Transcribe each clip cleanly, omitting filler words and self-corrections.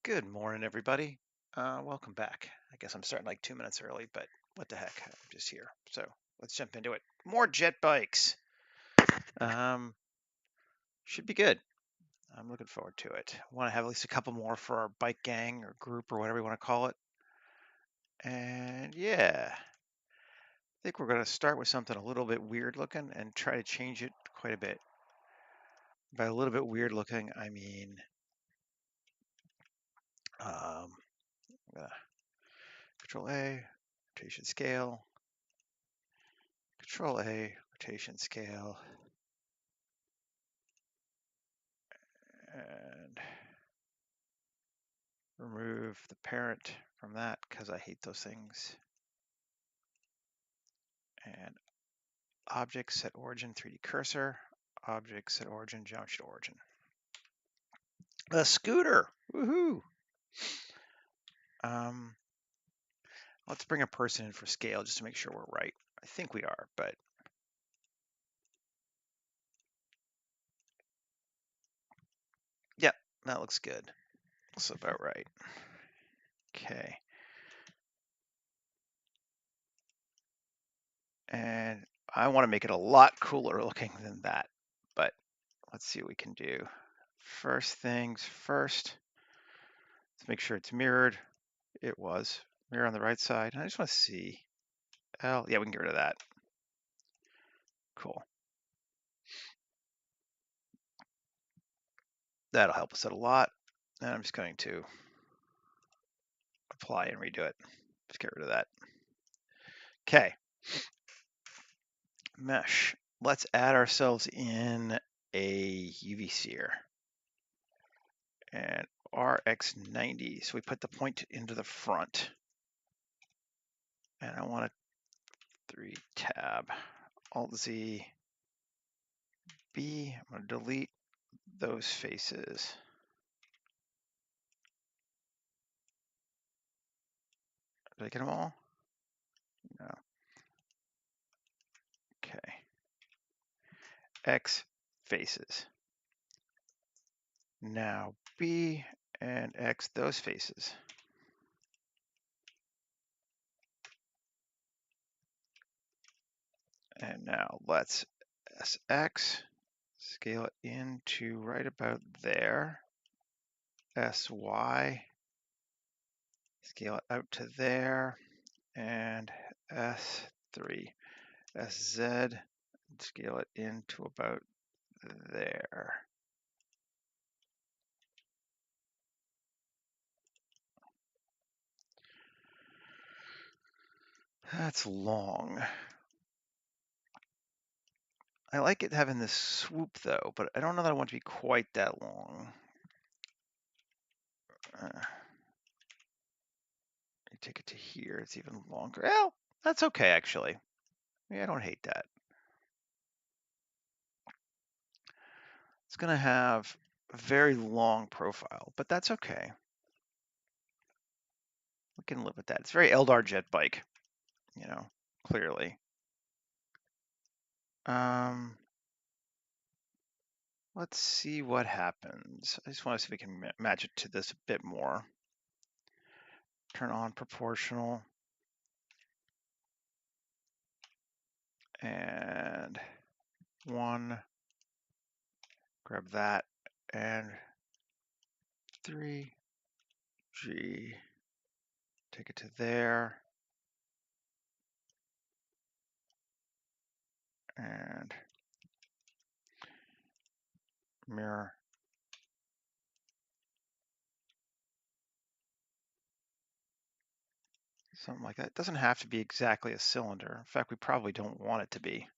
Good morning, everybody. Welcome back. I guess I'm starting like 2 minutes early, but what the heck? I'm just here. So let's jump into it. More jet bikes. Um, should be good. I'm looking forward to it. Want to have at least a couple more for our bike gang or group or whatever you want to call it. And yeah, I think we're going to start with something a little bit weird looking and try to change it quite a bit. By a little bit weird looking, I mean, I'm gonna Control A, rotation scale, Control A, rotation scale, and remove the parent from that because I hate those things. And object set origin 3D cursor, object set origin geometry to origin. A scooter, woohoo! Um, let's bring a person in for scale just to make sure we're right. I think we are, but yep, that looks good. That's about right. Okay. And I want to make it a lot cooler looking than that, but let's see what we can do. First things first, let's make sure it's mirrored. It was. Mirror on the right side. I just want to see. Oh, yeah, we can get rid of that. Cool. That'll help us out a lot. And I'm just going to apply and redo it. Just get rid of that. Okay. Mesh. Let's add ourselves in a UV sphere. And RX90. So we put the point into the front. And I want a 3 tab. Alt Z B. I'm going to delete those faces. Did I get them all? No. Okay. X faces. Now B and X those faces. And now let's SX, scale it into right about there. SY, scale it out to there. And S3, SZ, scale it into about there. That's long. I like it having this swoop though, but I don't know that I want to be quite that long. Take it to here, it's even longer. Well, that's okay actually. Yeah, I don't hate that. It's gonna have a very long profile, but that's okay. We can live with that. It's very Eldar jet bike, you know, clearly. Let's see what happens. I just want to see if we can match it to this a bit more. Turn on proportional. And 1, grab that, and 3G, take it to there, and mirror. Something like that. It doesn't have to be exactly a cylinder. In fact, we probably don't want it to be.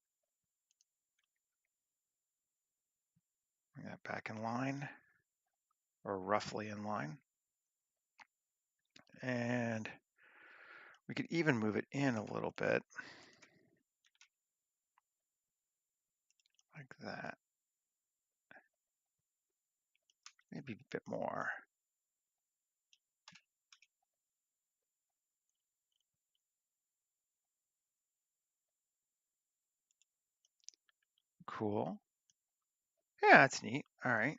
Bring that back in line, or roughly in line. And we could even move it in a little bit, like that. Maybe a bit more. Cool. Yeah, that's neat. All right.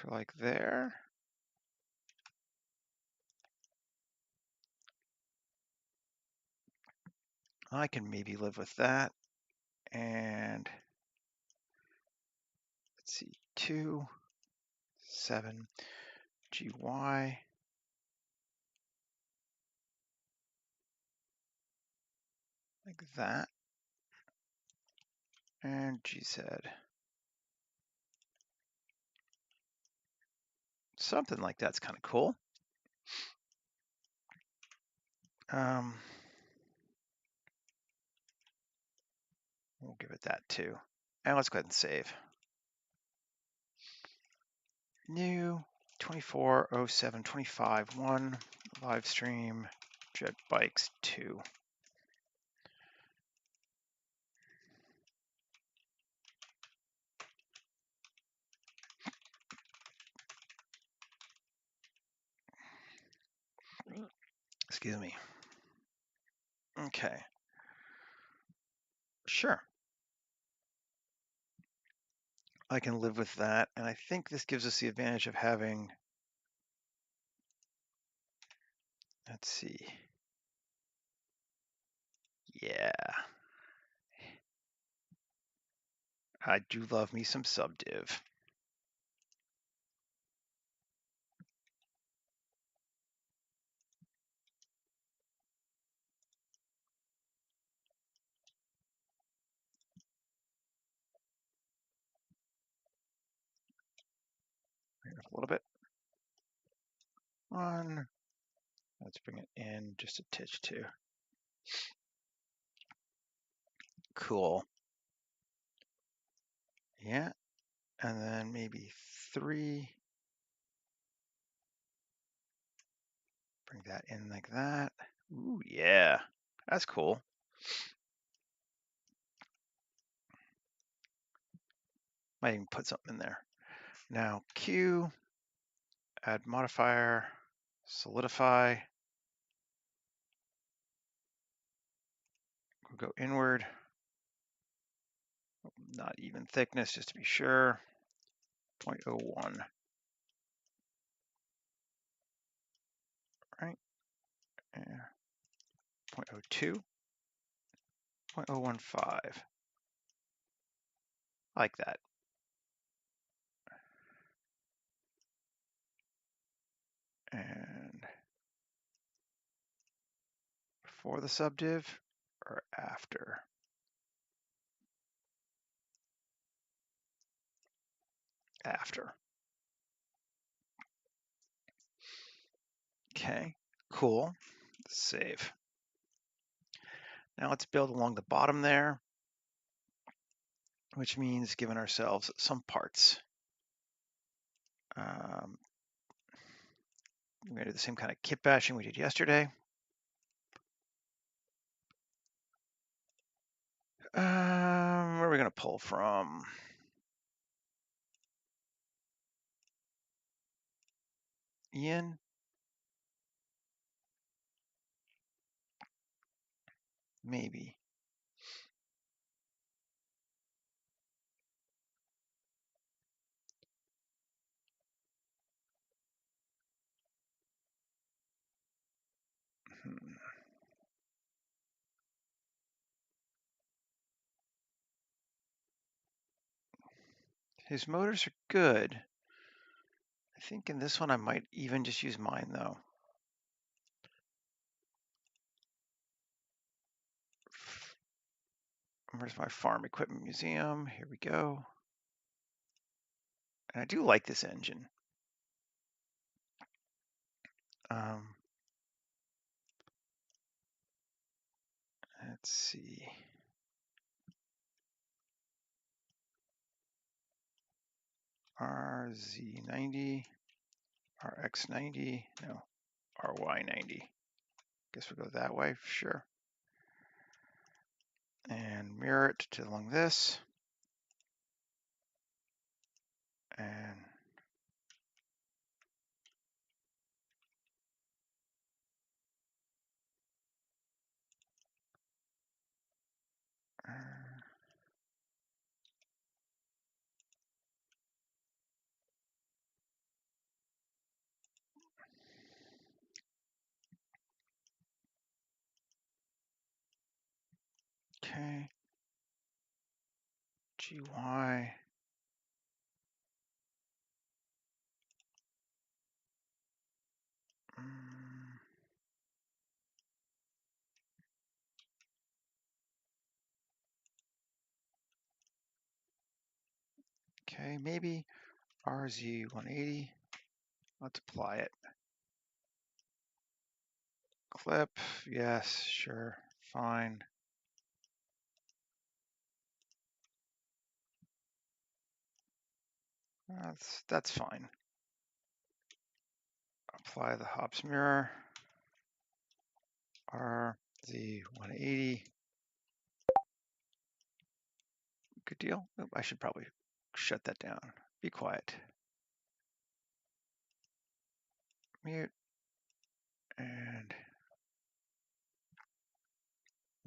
for like there. I can maybe live with that. And let's see, 2, 7, GY. Like that. And GZ. Something like that's kind of cool. We'll give it that too. And let's go ahead and save. New 240725 live stream jetbikes 2. Excuse me. Okay. Sure. I can live with that. And I think this gives us the advantage of having, let's see. Yeah. I do love me some subdiv. Bring it up a little bit. Let's bring it in just a titch too. Cool. Yeah. And then maybe 3. Bring that in like that. Ooh, yeah. That's cool. Might even put something in there. Now Q, add modifier, solidify. We'll go inward. Not even thickness, just to be sure. 0.01. Right. And 0.02. 0.015. Like that. And before the subdiv or after? After. Okay, cool. Save. Now let's build along the bottom there, which means giving ourselves some parts. We're going to do the same kind of kit bashing we did yesterday. Where are we going to pull from? Ian? Maybe. His motors are good. I think in this one I might even just use mine though. Where's my farm equipment museum? Here we go. And I do like this engine. Let's see. RZ90, RX90, no, RY90. Guess we'll go that way, sure. And mirror it to along this. And Okay. GY. Okay, maybe RZ180. Let's apply it. Clip, yes, sure, fine. That's fine. Apply the hops mirror. RZ180. Good deal. Oh, I should probably shut that down. Be quiet. Mute and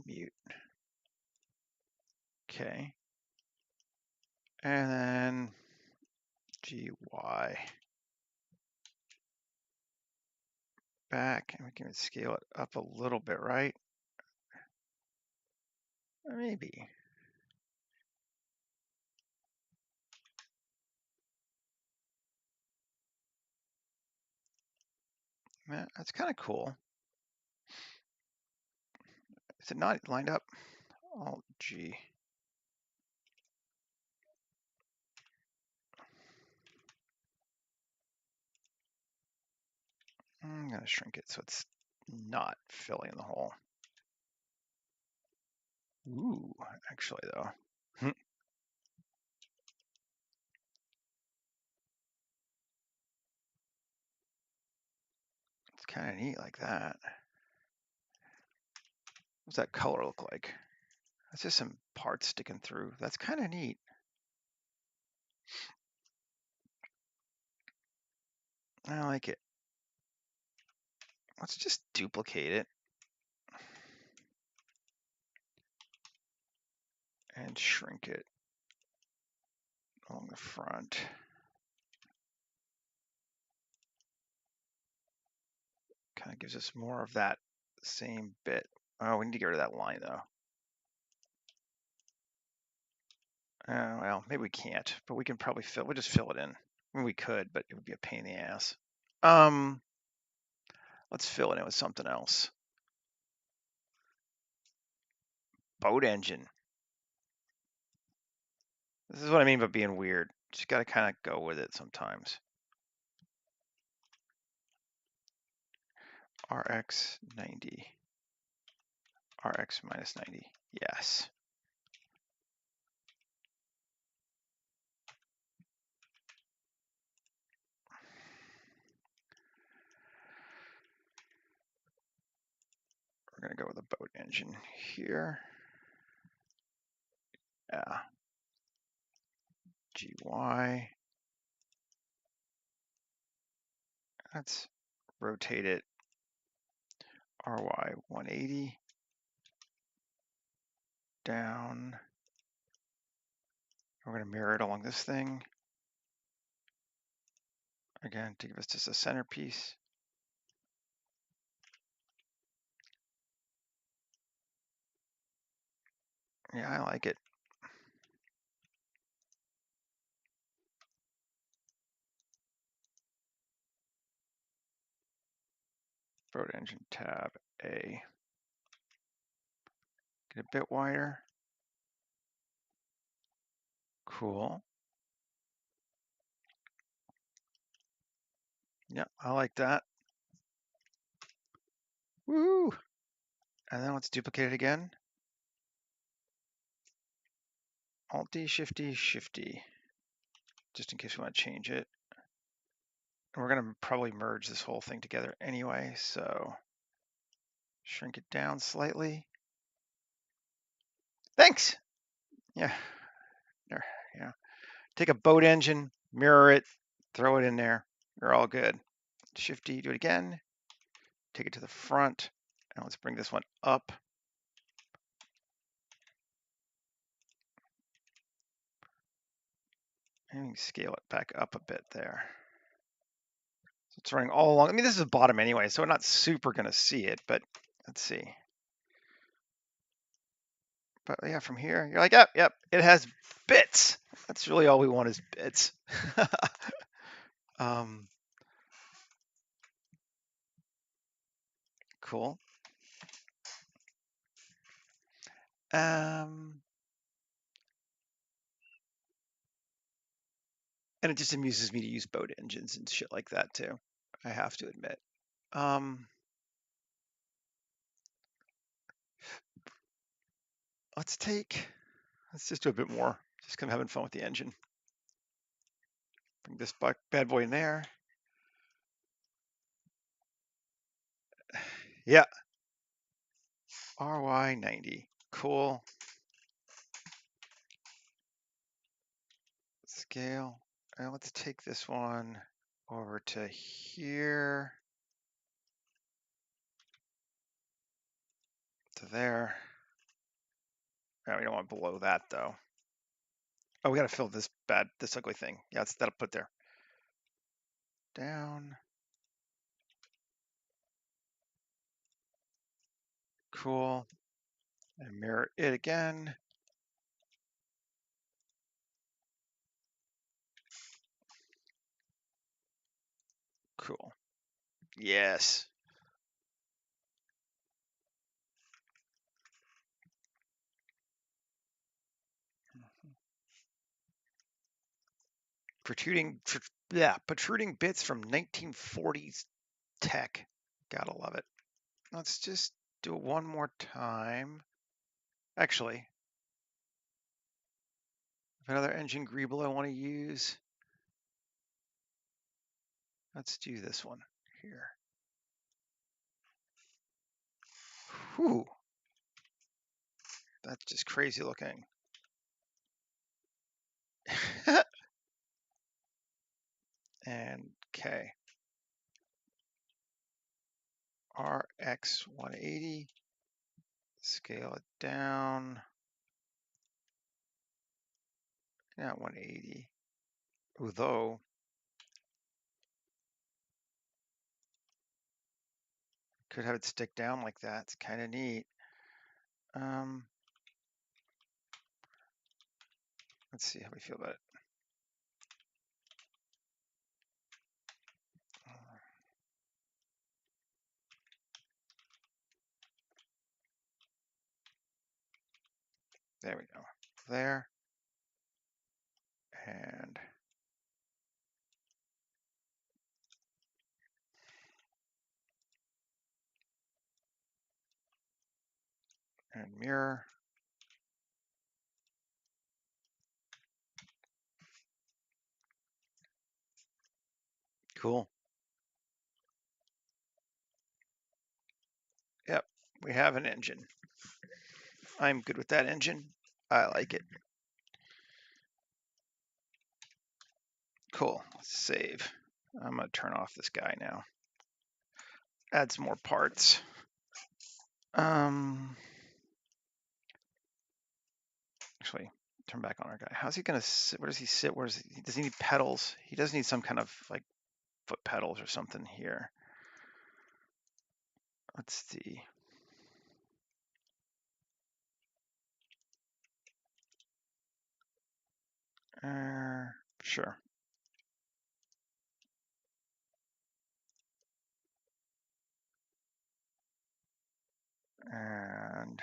mute. Okay. And then GY. Back, and we can scale it up a little bit, right? Maybe. Yeah, that's kind of cool. Is it not lined up? Alt G. I'm going to shrink it so it's not filling the hole. Ooh, actually though. It's kind of neat like that. What's that color look like? That's just some parts sticking through. That's kind of neat. I like it. Let's just duplicate it and shrink it along the front. Kind of gives us more of that same bit. Oh, we need to get rid of that line though. Well, maybe we can't, but we can probably we'll just fill it in. I mean, we could, but it would be a pain in the ass. Let's fill it in with something else. Boat engine. This is what I mean by being weird. Just got to kind of go with it sometimes. RX 90. RX minus 90. Yes. We're going to go with a boat engine here. Yeah. GY. Let's rotate it. RY 180. Down. We're going to mirror it along this thing. Again, to give us just a centerpiece. Yeah, I like it. Boat engine tab A. Get a bit wider. Cool. Yeah, I like that. Woo! And then let's duplicate it again. Alt D, Shift D, Shift D, just in case we want to change it. And we're going to probably merge this whole thing together anyway, so shrink it down slightly. Thanks. Yeah. There. Yeah. Take a boat engine, mirror it, throw it in there. You're all good. Shift D, do it again. Take it to the front. And let's bring this one up. And scale it back up a bit there. So it's running all along. I mean, this is the bottom anyway, so we're not super going to see it, but let's see. But yeah, from here, you're like, yep, yep, it has bits. That's really all we want is bits. um, cool. Um, and it just amuses me to use boat engines and shit like that too. I have to admit. Um, let's just do a bit more. Just kind of having fun with the engine. Bring this bad boy in there. Yeah, RY90. Cool. Scale. And let's take this one over to here. To there. Oh, we don't want below that though. Oh, we gotta fill this ugly thing. Yeah, that'll put there. Down. Cool. And mirror it again. Cool. Yes. Protruding bits from 1940s tech. Gotta love it. Let's just do it one more time. Actually, another engine greeble I want to use. Let's do this one here. Whew. That's just crazy looking. And okay. RX 180. Scale it down. Not 180. Although could have it stick down like that. It's kind of neat. Let's see how we feel about it. There we go. There. And mirror. Cool. Yep, we have an engine. I'm good with that engine. I like it. Cool. Let's save. I'm going to turn off this guy now. Add some more parts. Actually, turn back on our guy. How's he going to sit? Where does he sit? Does he need pedals? He does need some kind of like foot pedals or something here. Let's see. Sure. And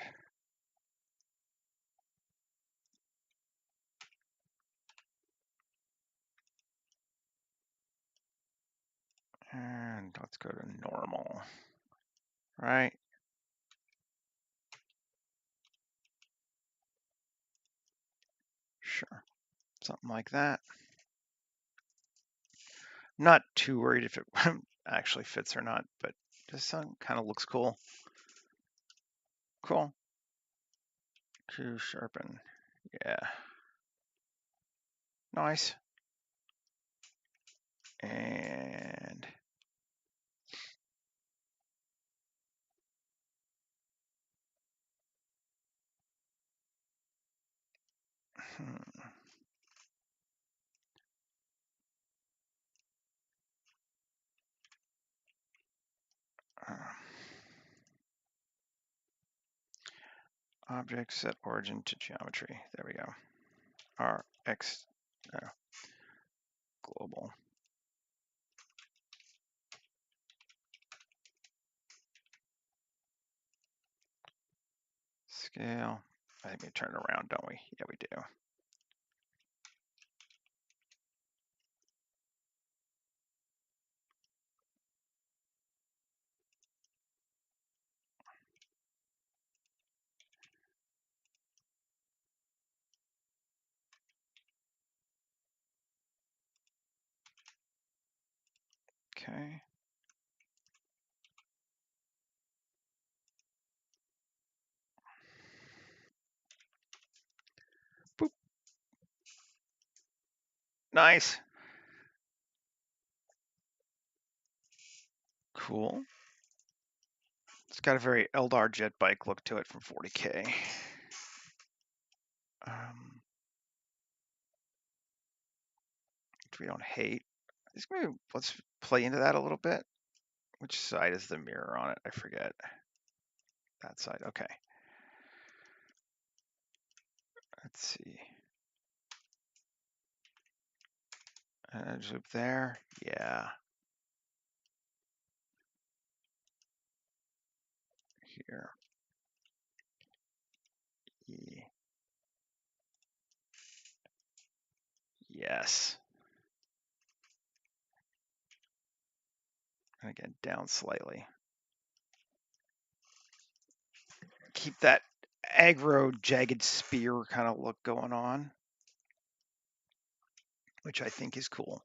let's go to normal. Right. Sure. Something like that. Not too worried if it actually fits or not, but this one kind of looks cool. Cool. To sharpen. Yeah. Nice. And Object set origin to geometry. There we go. RX global. Scale. I think we turn it around, don't we? Yeah, we do. Okay. Boop. Nice. Cool. It's got a very Eldar jet bike look to it from 40K. Which we don't hate. Maybe let's play into that a little bit. Which side is the mirror on it? I forget. That side. Okay. Let's see. Edge loop there. Yeah. Here. E. Yes. And again, down slightly. Keep that aggro jagged spear kind of look going on, which I think is cool.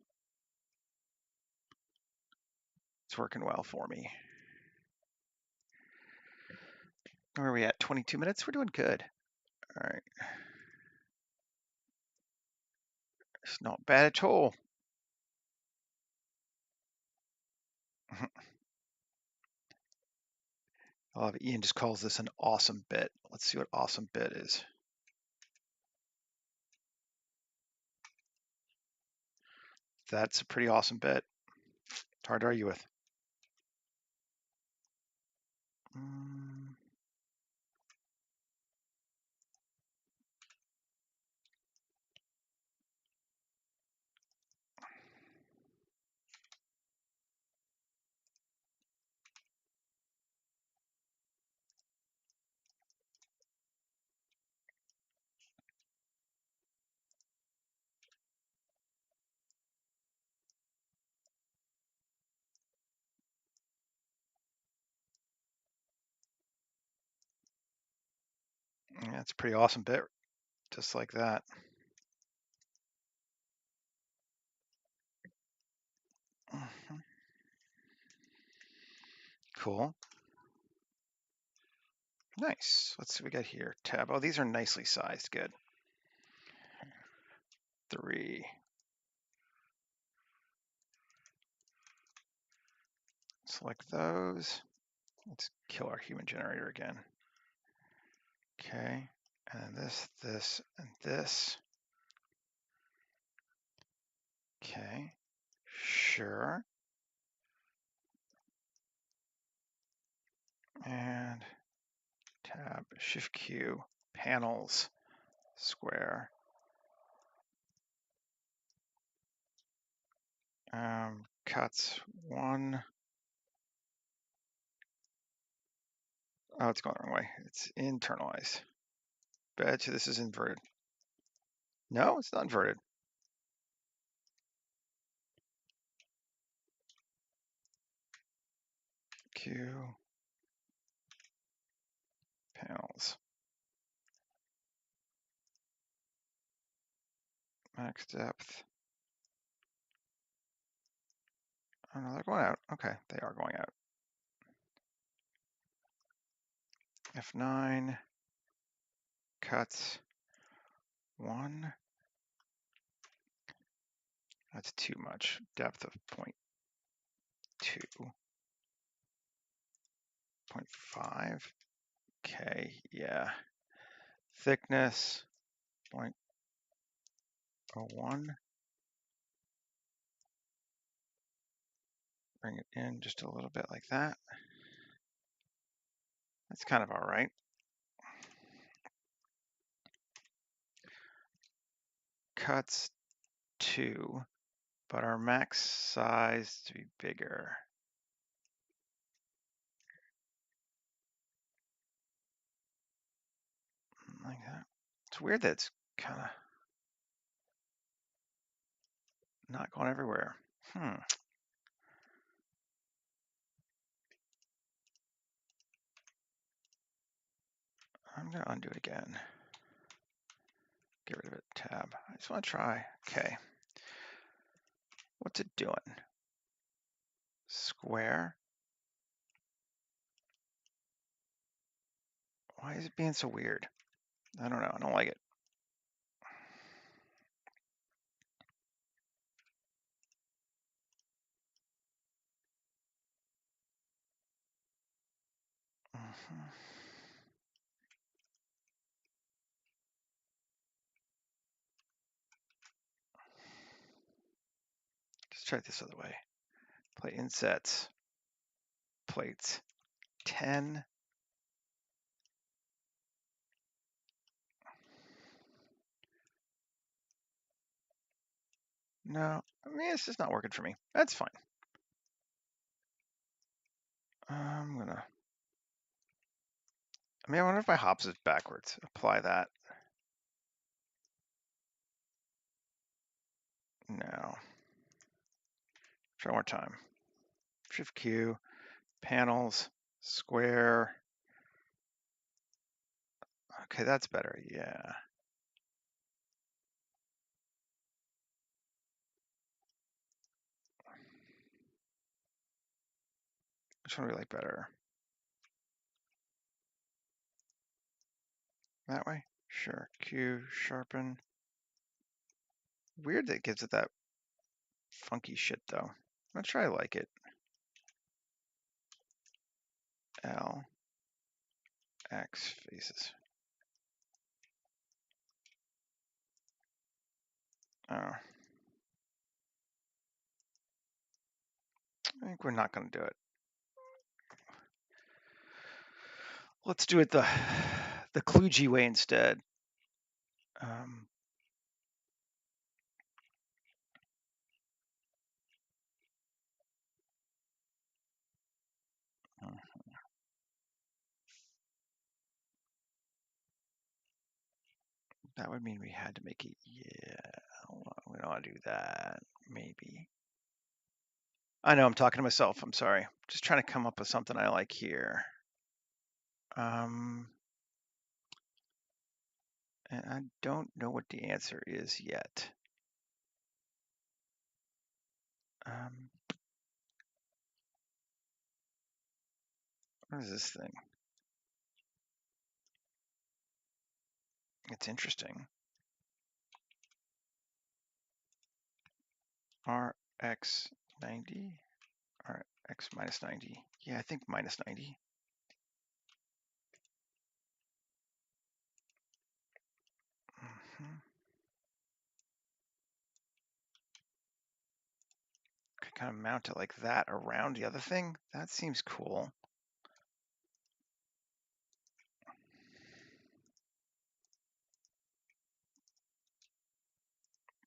It's working well for me. Where are we at? 22 minutes? We're doing good. All right. It's not bad at all. I love it. Ian just calls this an awesome bit. Let's see what awesome bit is. That's a pretty awesome bit. It's hard to argue with. Yeah, it's a pretty awesome bit, just like that. Cool. Nice. Let's see what we got here. Tab. Oh, these are nicely sized. Good. 3. Select those. Let's kill our human generator again. Okay. And then this, and this. Okay. Sure. And tab, Shift Q, panels, square. Cuts 1. Oh, it's going the wrong way. It's internalized. Bet you this is inverted. No, it's not inverted. Q, panels. Max depth. Oh no, they're going out. Okay, they are going out. F9, cuts 1. That's too much. Depth of 0.2. 0.5. Okay, yeah. Thickness 0.01. Bring it in just a little bit like that. That's kind of all right. cuts 2, but our max size to be bigger. Like that. It's weird that it's kind of not going everywhere. I'm gonna undo it again. Get rid of it, tab. I just want to try. Okay. What's it doing? Square. Why is it being so weird? I don't know. I don't like it. Let's try it this other way. Plate insets. Plates 10. No, I mean, it's just not working for me. That's fine. I'm gonna, I wonder if my hops is backwards. Apply that. No. Try one more time. Shift Q, panels, square. Okay, that's better. Yeah. Which one do we like better? That way? Sure. Q, sharpen. Weird that it gives it that funky shit though. I'm not sure I like it. L, X, faces. Oh. I think we're not going to do it. Let's do it the kludgy way instead. That would mean we had to make it, yeah, hold on, we don't want to do that, maybe. I know I'm talking to myself, I'm sorry. Just trying to come up with something I like here. And I don't know what the answer is yet. What is this thing? It's interesting. RX 90, RX minus 90. Yeah, I think minus 90. Could kind of mount it like that around the other thing. That seems cool.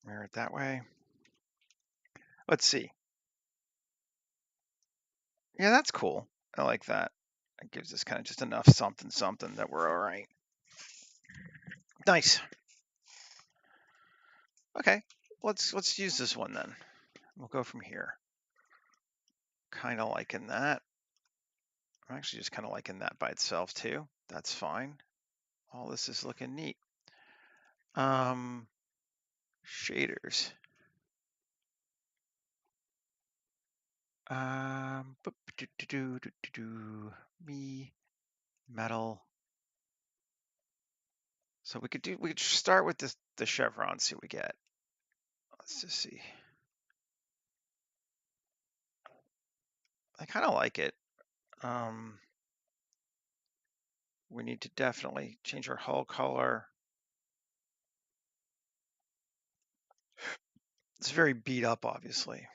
Mirror it that way. Let's see. Yeah, that's cool. I like that. It gives us kind of just enough something that we're all right. Nice. Okay, let's use this one then. We'll go from here. Kind of liking that. I'm actually just kind of liking that by itself too. That's fine. All this is looking neat. Shaders. Me, metal. So we could start with the chevron, see what we get. Let's just see. I kind of like it. We need to definitely change our hull color. It's very beat up, obviously.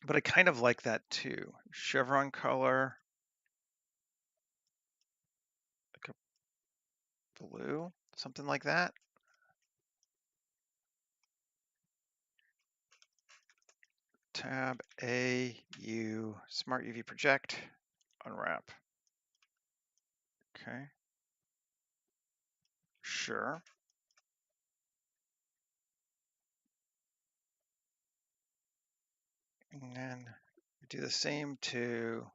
But I kind of like that too. Chevron color. Like a blue, something like that. tab A, U, Smart UV Project, unwrap. Okay. Sure. And then we do the same to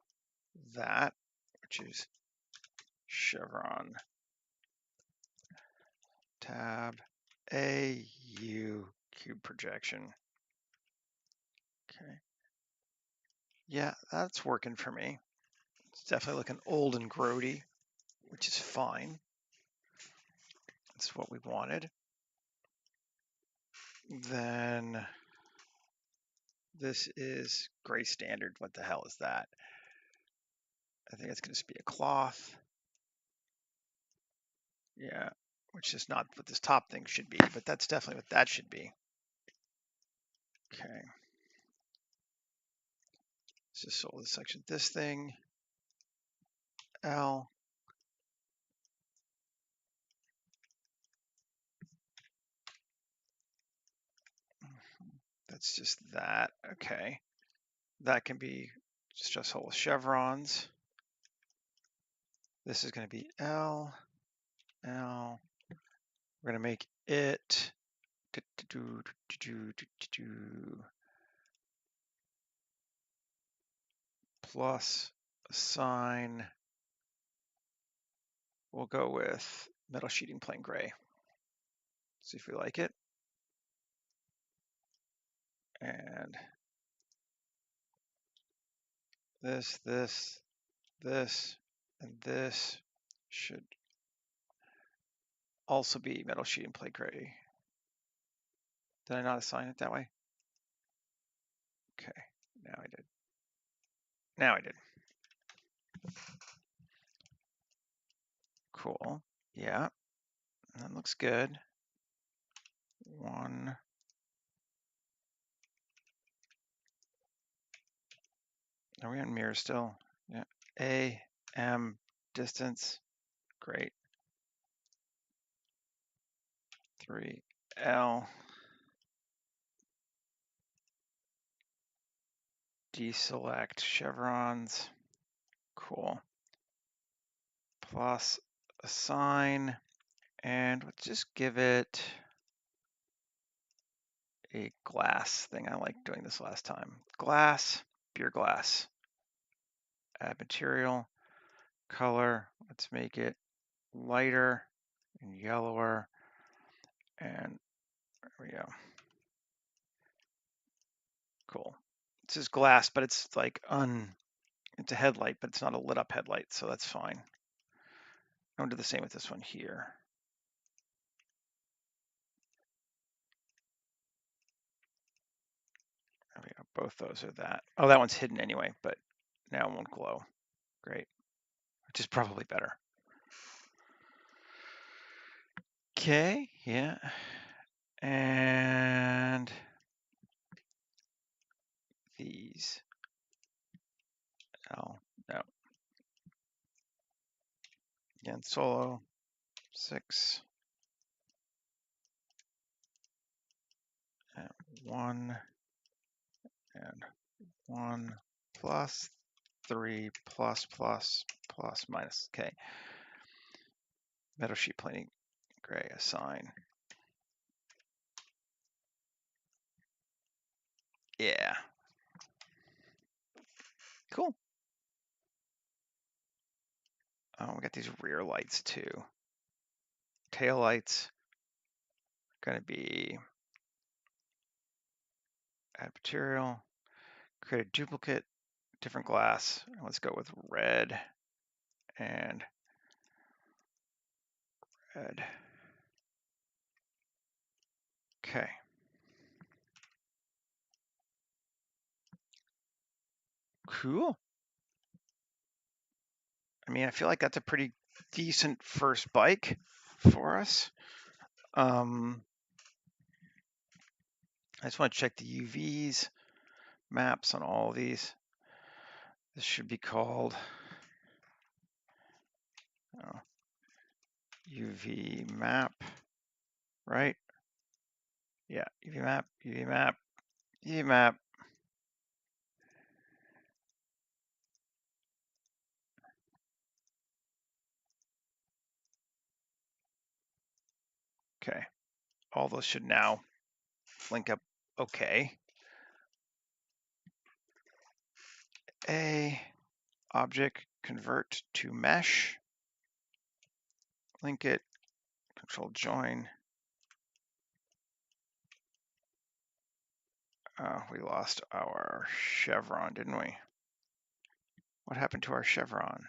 that, which is chevron tab A, U, cube projection. Okay. Yeah, that's working for me. It's definitely looking old and grody, which is fine. That's what we wanted. Then this is gray standard. What the hell is that? I think it's going to be a cloth. Yeah, which is not what this top thing should be, but that's definitely what that should be. Okay. Let's just solve this section. This thing, L. That's just that. Okay. That can be just whole chevrons. This is going to be L, L. We're going to make it plus a sign. We'll go with metal sheeting plain gray. See if we like it. And this, and this should also be metal sheeting plain gray. Did I not assign it that way? Okay, now I did. Now I did. Cool. Yeah, that looks good. One. Are we on mirror still? Yeah. A, M, distance. Great. 3, L. Deselect chevrons. Cool. Plus assign. And let's just give it a glass thing. I like doing this last time. Glass, pure glass. Add material, color. Let's make it lighter and yellower. And there we go. Cool. This is glass, but it's like it's a headlight, but it's not a lit up headlight, so that's fine. I'm gonna do the same with this one here. There we go. Both those are that. Oh, that one's hidden anyway, but now it won't glow. Great. Which is probably better. Okay, yeah. And these. Oh, no. Again, solo 6 and 1 and 1 plus 3 plus minus. Okay. Metal sheet plating gray assign. Yeah. Cool. Oh, we got these rear lights too. Tail lights going to be add material, create a duplicate, different glass. Let's go with red and red. Okay. Cool. I mean, I feel like that's a pretty decent first bike for us. I just want to check the UVs maps on all of these. This should be called UV map, right? Yeah, UV map, UV map, UV map. Okay, all those should now link up okay. A object convert to mesh, link it, control join. We lost our chevron, didn't we? What happened to our chevron?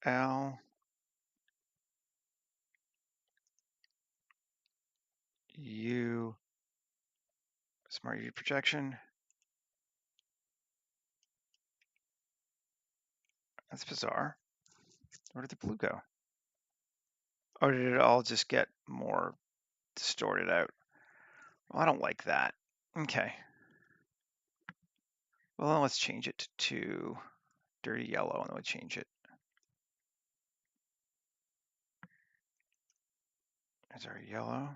L U smart UV projection. That's bizarre. Where did the blue go? Oh, did it all just get more distorted out? Well, I don't like that. Okay. Well, then let's change it to dirty yellow, and then we'll change it. There's our yellow.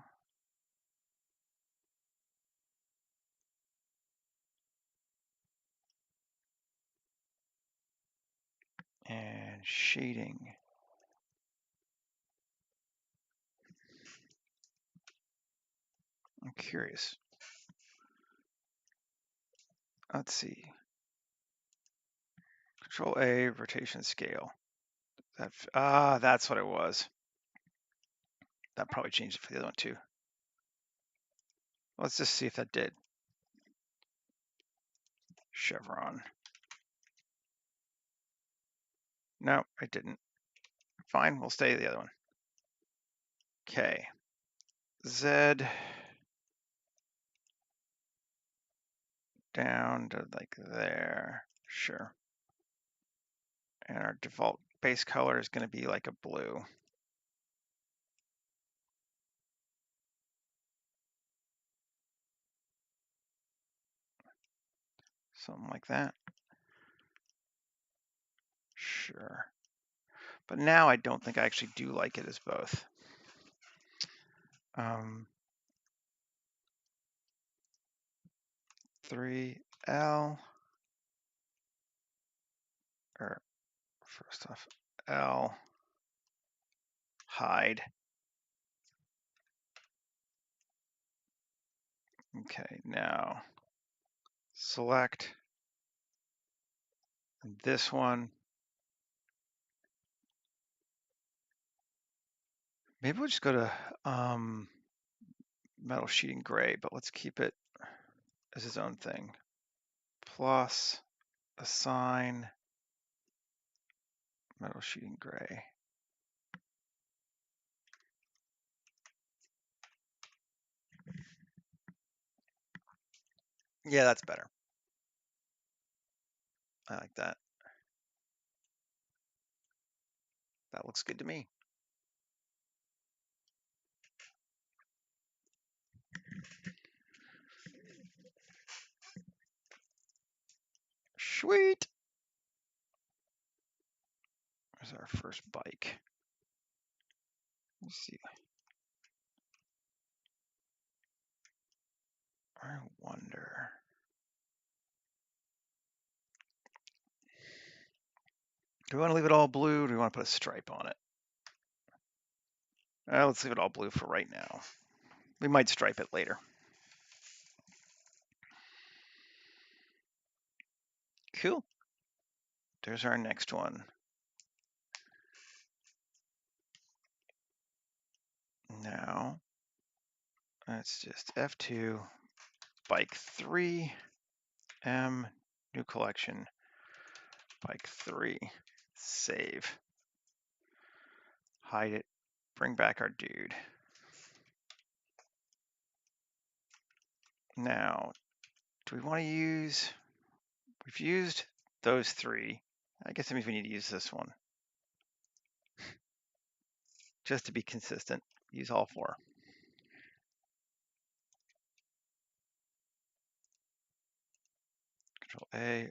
And shading. I'm curious. Let's see. Control A, rotation scale. That's what it was. That probably changed it for the other one too. Let's just see if that did. Chevron. No, it didn't. Fine, we'll stay the other one. Okay. Z down to like there. Sure. And our default base color is going to be like a blue. Something like that. Sure. But now I don't think I actually do like it as both. 3L, or first off, L, hide. Okay, now select this one. Maybe we'll just go to metal sheeting gray, but let's keep it as its own thing. Plus assign metal sheeting gray. Yeah, that's better. I like that. That looks good to me. Sweet. There's our first bike. Let's see. I wonder. Do we want to leave it all blue? Or do we want to put a stripe on it? Let's leave it all blue for right now. We might stripe it later. Cool. There's our next one. Now, let's just F2, bike 3, M, new collection, bike 3, save, hide it, bring back our dude. Now, do we want to use, we've used those 3. I guess that means we need to use this one. Just to be consistent, use all 4. Control A,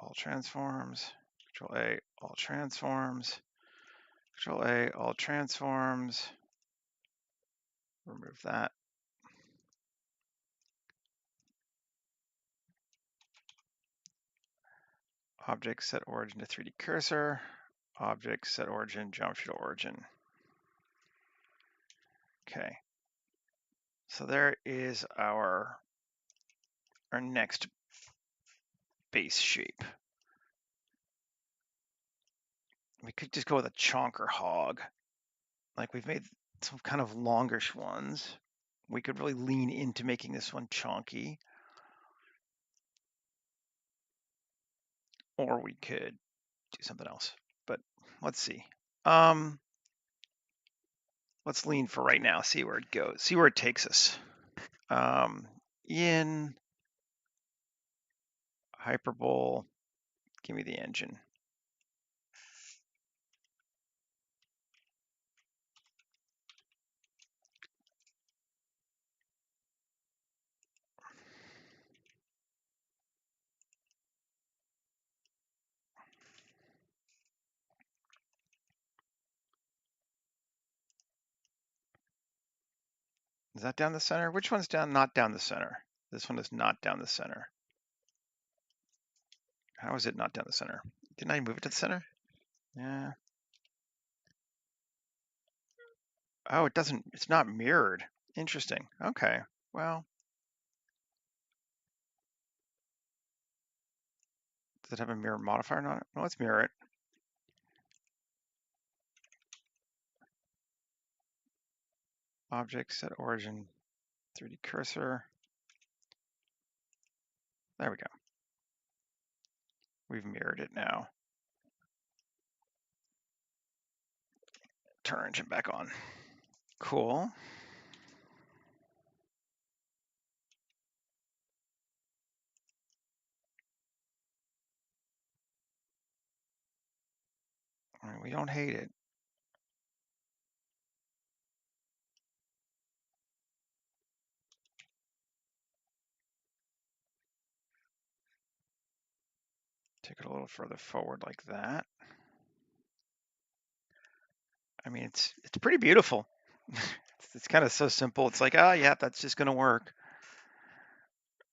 all transforms, Control A, all transforms, Control A, all transforms, remove that. Object set origin to 3D cursor, Object, set origin, geometry to origin. Okay. So there is our next base shape. We could just go with a chonker hog. Like we've made some kind of longish ones. We could really lean into making this one chonky. Or we could do something else. But let's see. Let's lean for right now, see where it goes, see where it takes us. In hyperbole, give me the engine. Is that down the center? Which one's down? Not down the center. This one is not down the center. How is it not down the center? Didn't I move it to the center? Yeah. Oh, it doesn't, it's not mirrored. Interesting. Okay. Well, does it have a mirror modifier on it? Well, let's mirror it. Object, set origin, 3D cursor. There we go. We've mirrored it now. Turn engine back on. Cool. All right, we don't hate it. Take it a little further forward like that. I mean, it's pretty beautiful. It's kind of so simple. It's like, oh yeah, that's just gonna work.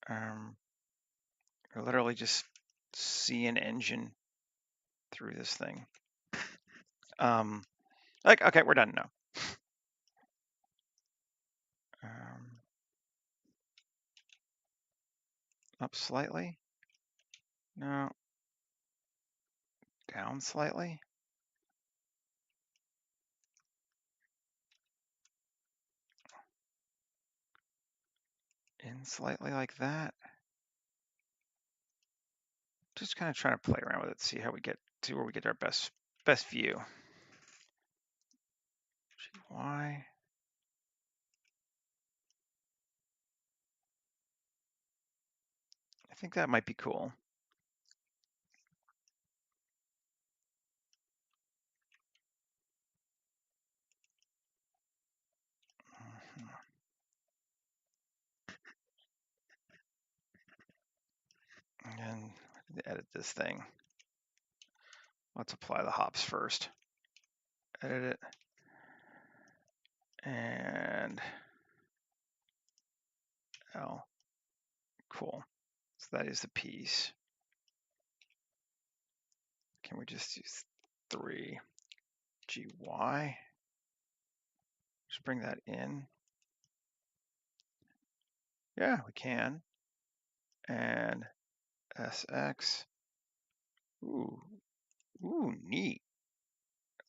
I literally just see an engine through this thing. Like, okay, we're done now. Up slightly. No. Down slightly. In slightly like that. Just kind of trying to play around with it, see how we get, see where we get our best view. GY. I think that might be cool. And edit this thing. Let's apply the hops first. Edit it. And L. Cool. So that is the piece. Can we just use 3 GY? Just bring that in. Yeah, we can. And SX. Ooh, neat.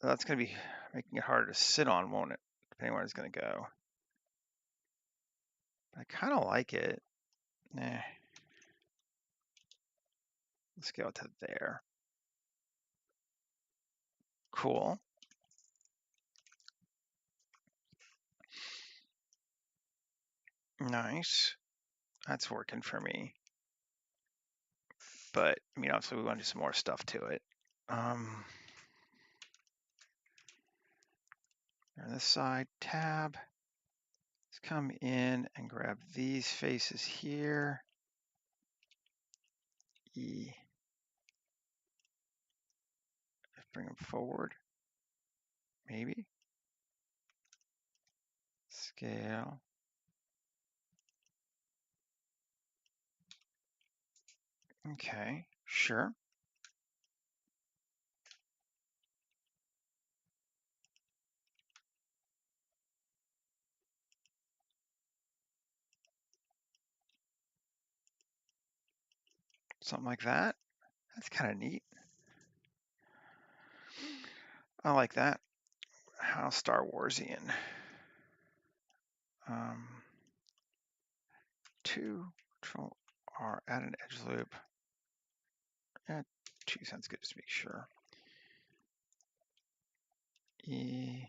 That's going to be making it harder to sit on, won't it? Depending where it's going to go. I kind of like it. Nah. Let's go to there. Cool. Nice. That's working for me. But, I mean, obviously we want to do some more stuff to it. On this side, tab. Let's come in and grab these faces here. E. Bring them forward. Maybe. Scale. Okay, sure. Something like that. That's kind of neat. I like that. How Star Warsian. 2 Control R, add an edge loop. Yeah, 2 sounds good, just to make sure. E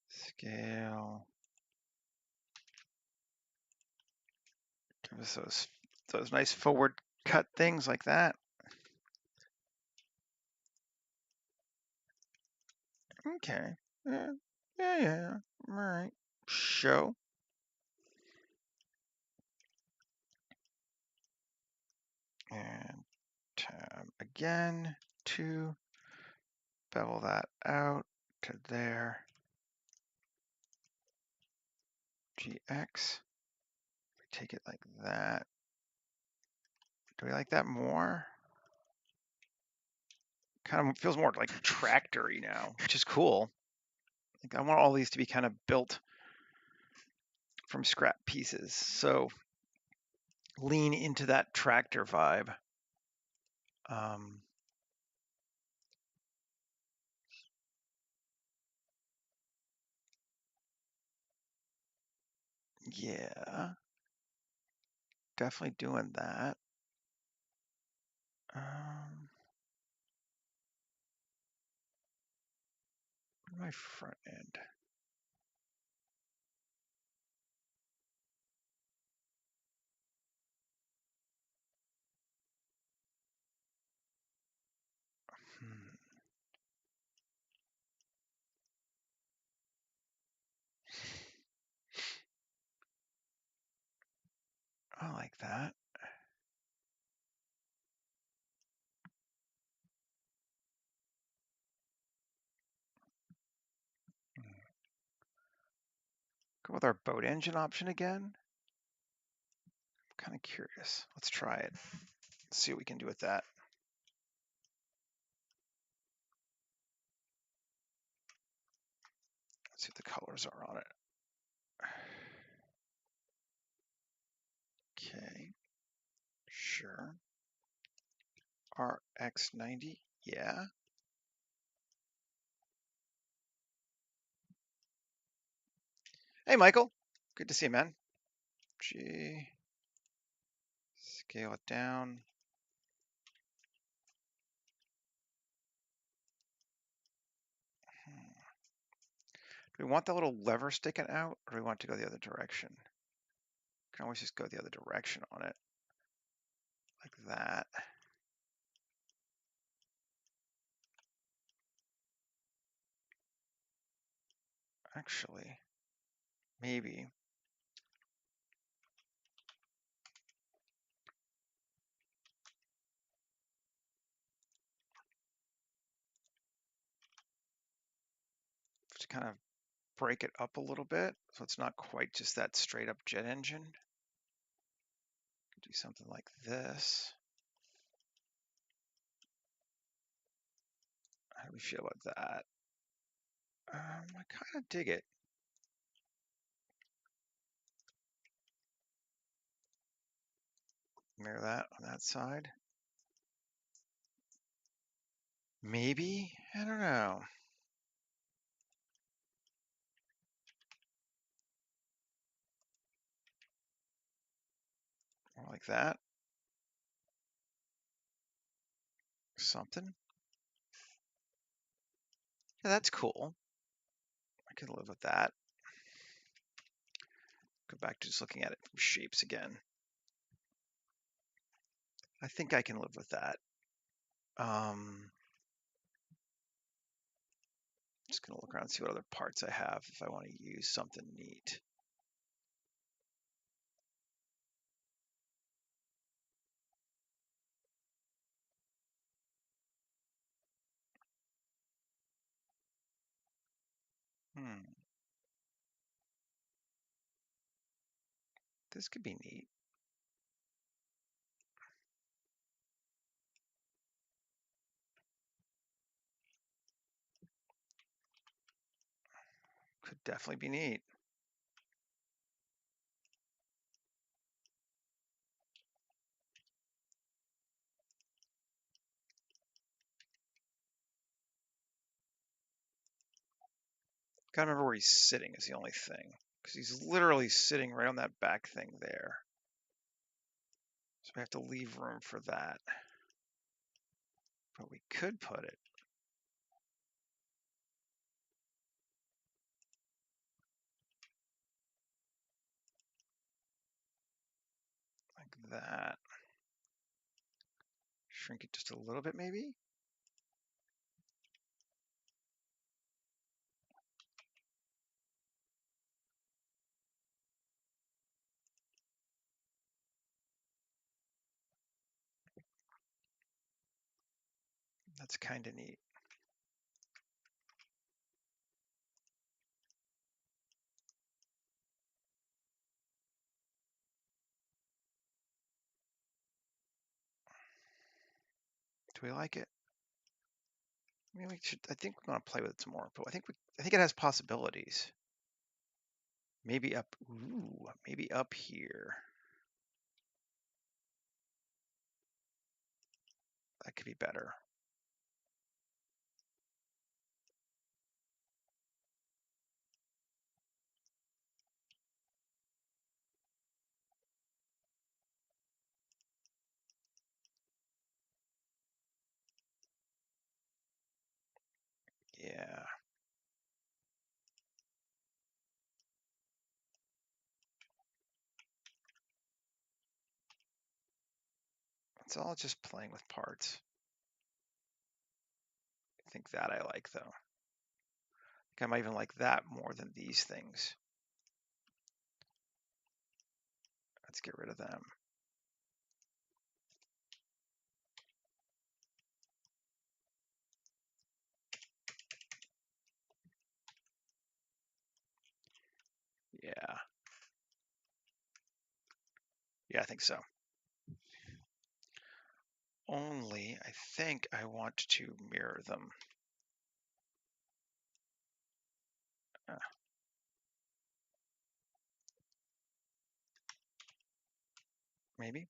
scale. Give us those nice forward cut things like that. Okay. Yeah. All right. Show. And tab again to bevel that out to there. GX. Take it like that. Do we like that more? Kind of feels more like tractor-y now, which is cool. Like I want all these to be kind of built from scrap pieces. So lean into that tractor vibe. Yeah, definitely doing that. My front end. I like that. Go with our boat engine option again. I'm kind of curious. Let's try it. Let's see what we can do with that. Let's see what the colors are on it. Okay, sure. RX90, yeah. Hey, Michael. Good to see you, man. G. Scale it down. Do we want the little lever sticking out, or do we want to go the other direction? Can always just go the other direction on it, like that. Actually, maybe. Just kind of break it up a little bit so it's not quite just that straight up jet engine. Do something like this. How do we feel about that? I kind of dig it. Mirror that on that side. Maybe? I don't know. More like that. Something. Yeah, that's cool. I can live with that. Go back to just looking at it from shapes again. I think I can live with that. Just gonna look around and see what other parts I have if I want to use something neat. This could be neat. Could definitely be neat. Gotta remember where he's sitting is the only thing. Because he's literally sitting right on that back thing there. So we have to leave room for that. But we could put it like that. Shrink it just a little bit, maybe? That's kind of neat. Do we like it? I mean, we should. I think we want to play with it some more, but I think it has possibilities. Maybe up. Ooh, maybe up here. That could be better. Yeah. It's all just playing with parts. I think that I like, though. I think I might even like that more than these things. Let's get rid of them. Yeah. Yeah, I think so. Only, I think I want to mirror them. Maybe?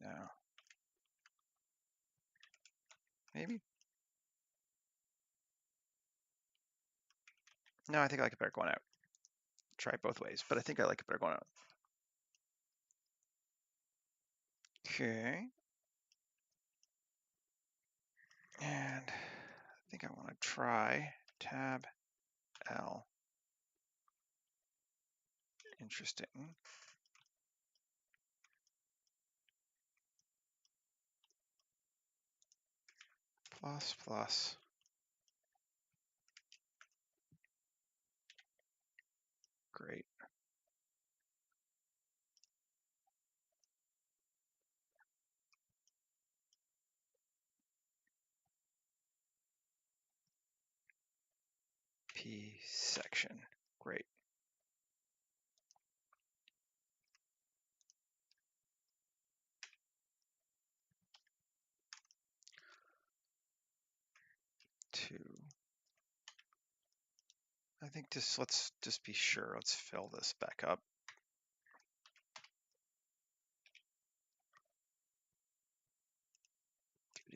No. Maybe? No, I think I like it better going out. Try it both ways, but I think I like it better going out. Okay. And I think I want to try tab L. Interesting. Plus, plus. Great. P section. Great. Two. I think let's just be sure. Let's fill this back up.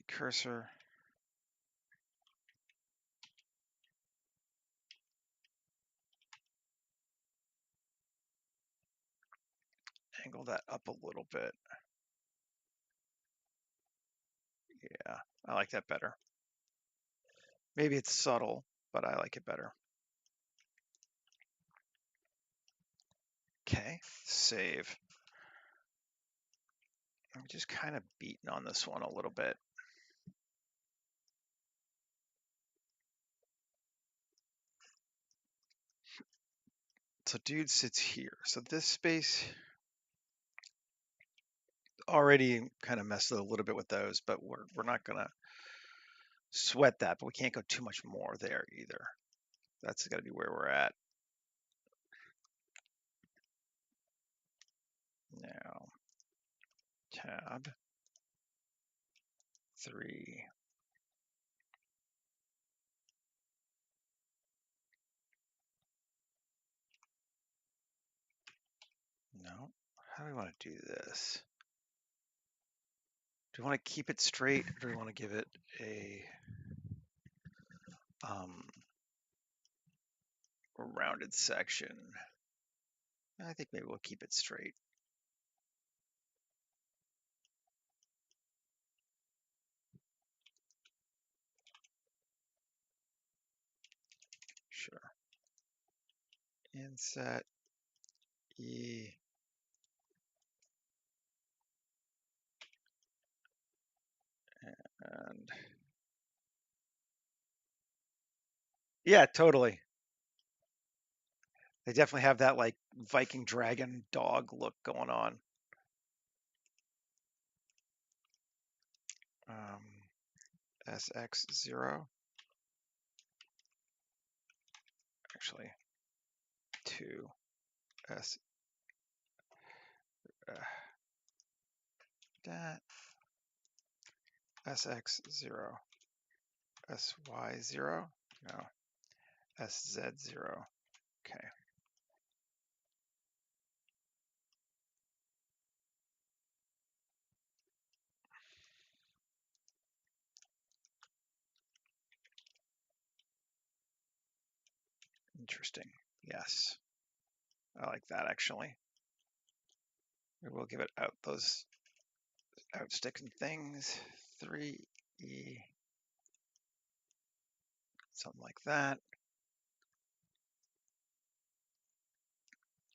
Cursor. Angle that up a little bit. Yeah, I like that better. Maybe it's subtle, but I like it better. Okay, save. I'm just kind of beating on this one a little bit. So dude sits here. So this space already kind of messed a little bit with those, but we're not gonna sweat that, but we can't go too much more there either. That's got to be where we're at. Now, tab 3. No, how do we want to do this? Do we want to keep it straight or do we want to give it a rounded section. I think maybe we'll keep it straight. Sure. Inset E. And yeah, totally. They definitely have that like Viking dragon dog look going on. SX0. Actually, 2 S that SX0 SY0 no SZ0. Okay. Interesting. Yes. I like that actually. We will give it out those outsticking things. 3E. Something like that.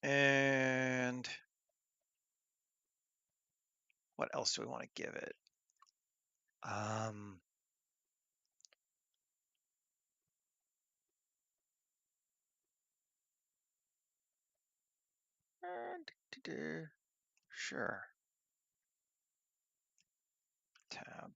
And what else do we want to give it? Sure. Tab.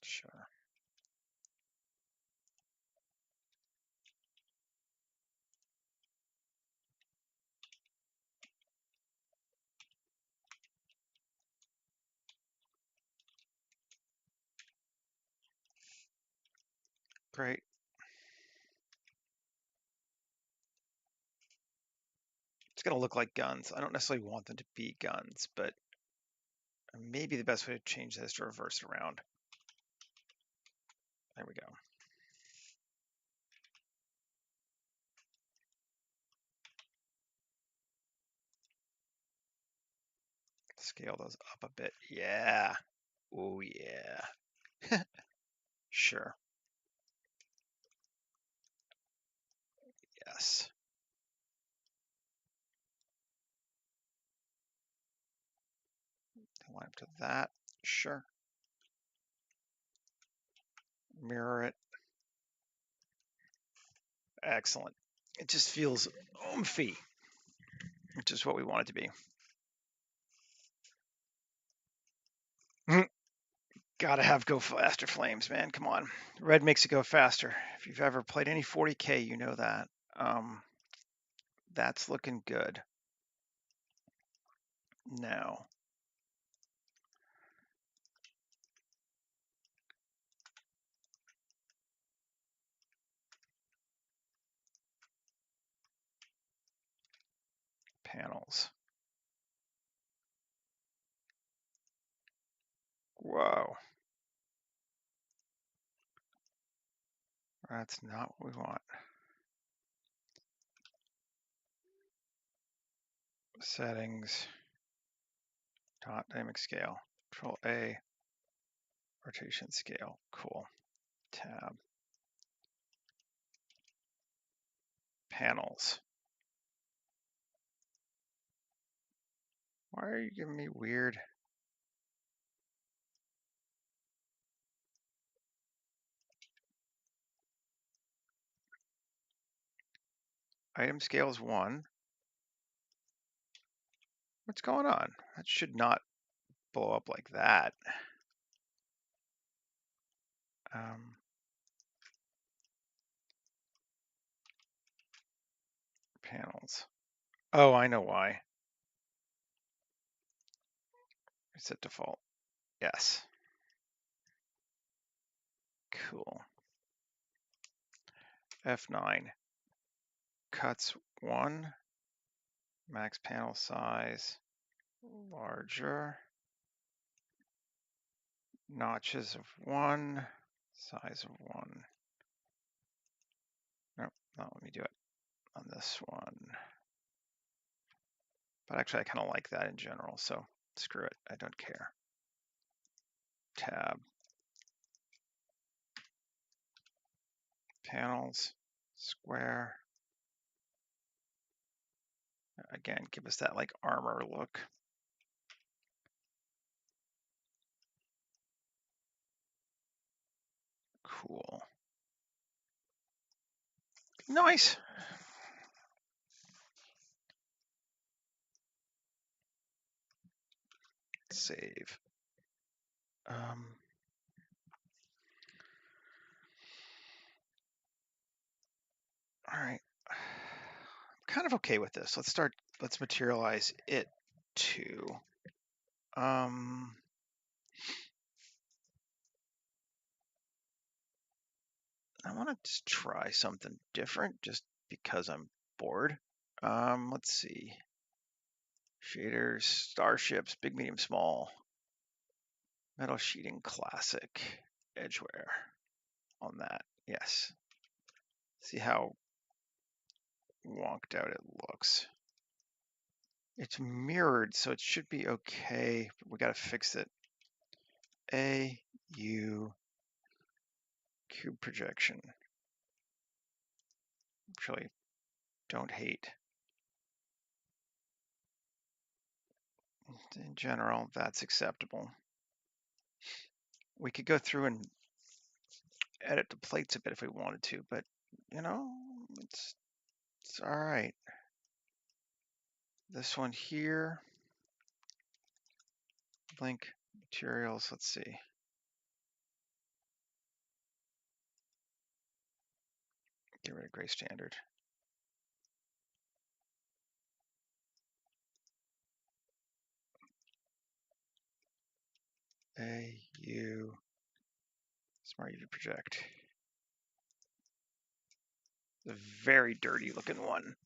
Sure. Great. It's going to look like guns. I don't necessarily want them to be guns, but maybe the best way to change this is to reverse it around. There we go. Scale those up a bit. Yeah. Oh, yeah. Sure. Yes. Line up to that. Sure. Mirror it. Excellent. It just feels oomphy, which is what we want it to be. Gotta have go faster flames, man. Come on. Red makes it go faster. If you've ever played any 40K, you know that. That's looking good. Now, panels. Whoa. That's not what we want. Settings. Dynamic scale. Control A. Rotation scale. Cool. Tab. Panels. Why are you giving me weird? Item scale is 1. What's going on? That should not blow up like that. Panels. Oh, I know why. It's at default. Yes. Cool. F9. Cuts 1. Max panel size, larger. Notches of 1, size of 1. Nope, not let me do it on this one. But actually, I kind of like that in general, so screw it. I don't care. Tab. Panels, square. Again, give us that like armor look. Cool. Nice. Save. All right. I'm kind of okay with this. Let's materialize it too. I want to just try something different just because I'm bored. Let's see. Shaders, starships, big, medium, small. Metal sheeting, classic, edgeware on that. Yes. See how wonked out it looks. It's mirrored, so it should be okay, but we got to fix it. AU cube projection. Actually, don't hate. In general, that's acceptable. We could go through and edit the plates a bit if we wanted to, but you know, it's all right. This one here, link materials, let's see. Get rid of gray standard. AU Smart UV project. A very dirty looking one.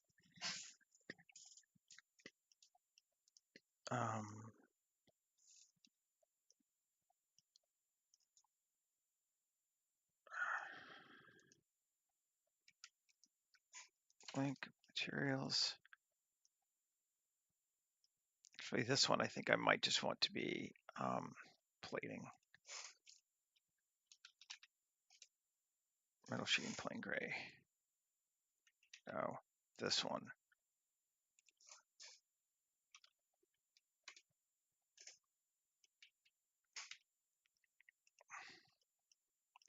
Link materials. Actually, this one I think I might just want to be plating. Metal sheeting, plain gray. No, this one.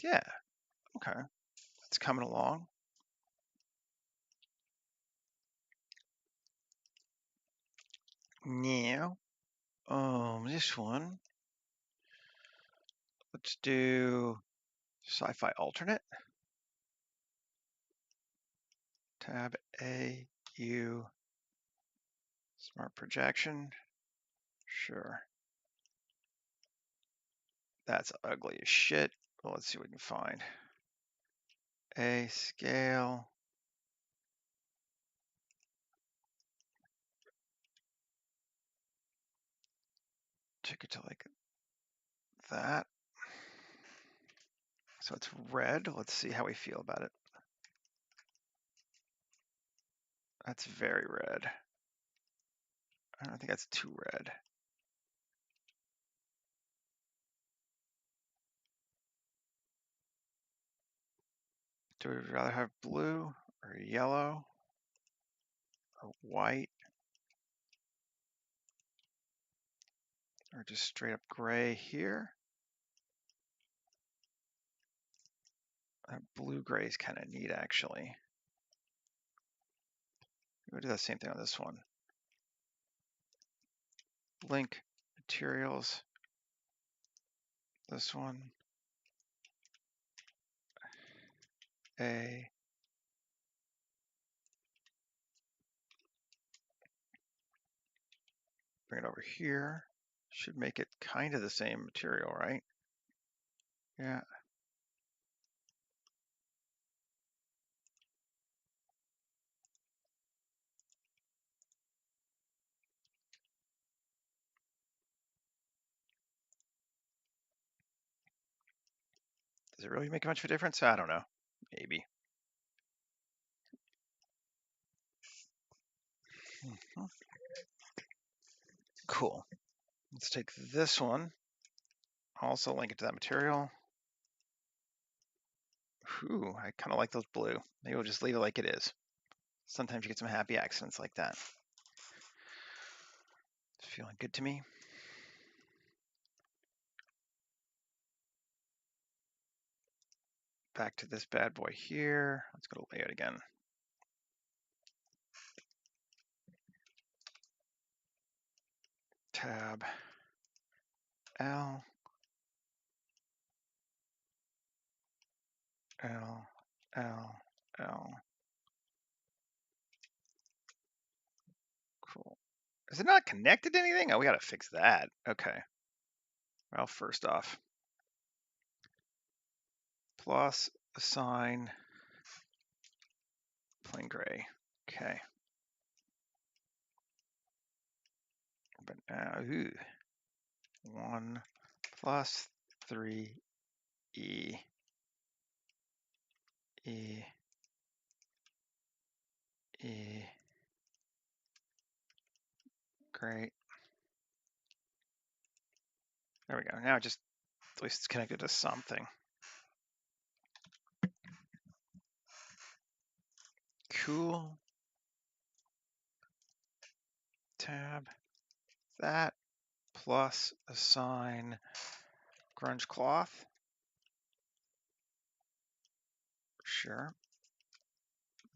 Yeah, okay. It's coming along. Now, this one. Let's do sci-fi alternate. Tab A, U, smart projection. Sure. That's ugly as shit. Well, let's see what we can find. A scale. Take it to like that. So it's red. Let's see how we feel about it. That's very red. I don't think that's too red. Do we rather have blue or yellow or white or just straight up gray here? Blue gray is kind of neat actually. We'll do that same thing on this one. Link materials. This one. A. Bring it over here. Should make it kind of the same material, right? Yeah. Does it really make much of a difference? I don't know. Maybe. Cool. Let's take this one. Also link it to that material. Ooh, I kind of like those blue. Maybe we'll just leave it like it is. Sometimes you get some happy accidents like that. It's feeling good to me. Back to this bad boy here. Let's go to layout again. Tab L, L, L, L. Cool. Is it not connected to anything? Oh, we got to fix that. Okay. Well, first off, plus assign plain gray. Okay. But now, 1 plus 3 E E E. Great. There we go. Now just at least it's connected to something. Cool. Tab that plus assign grunge cloth. Sure.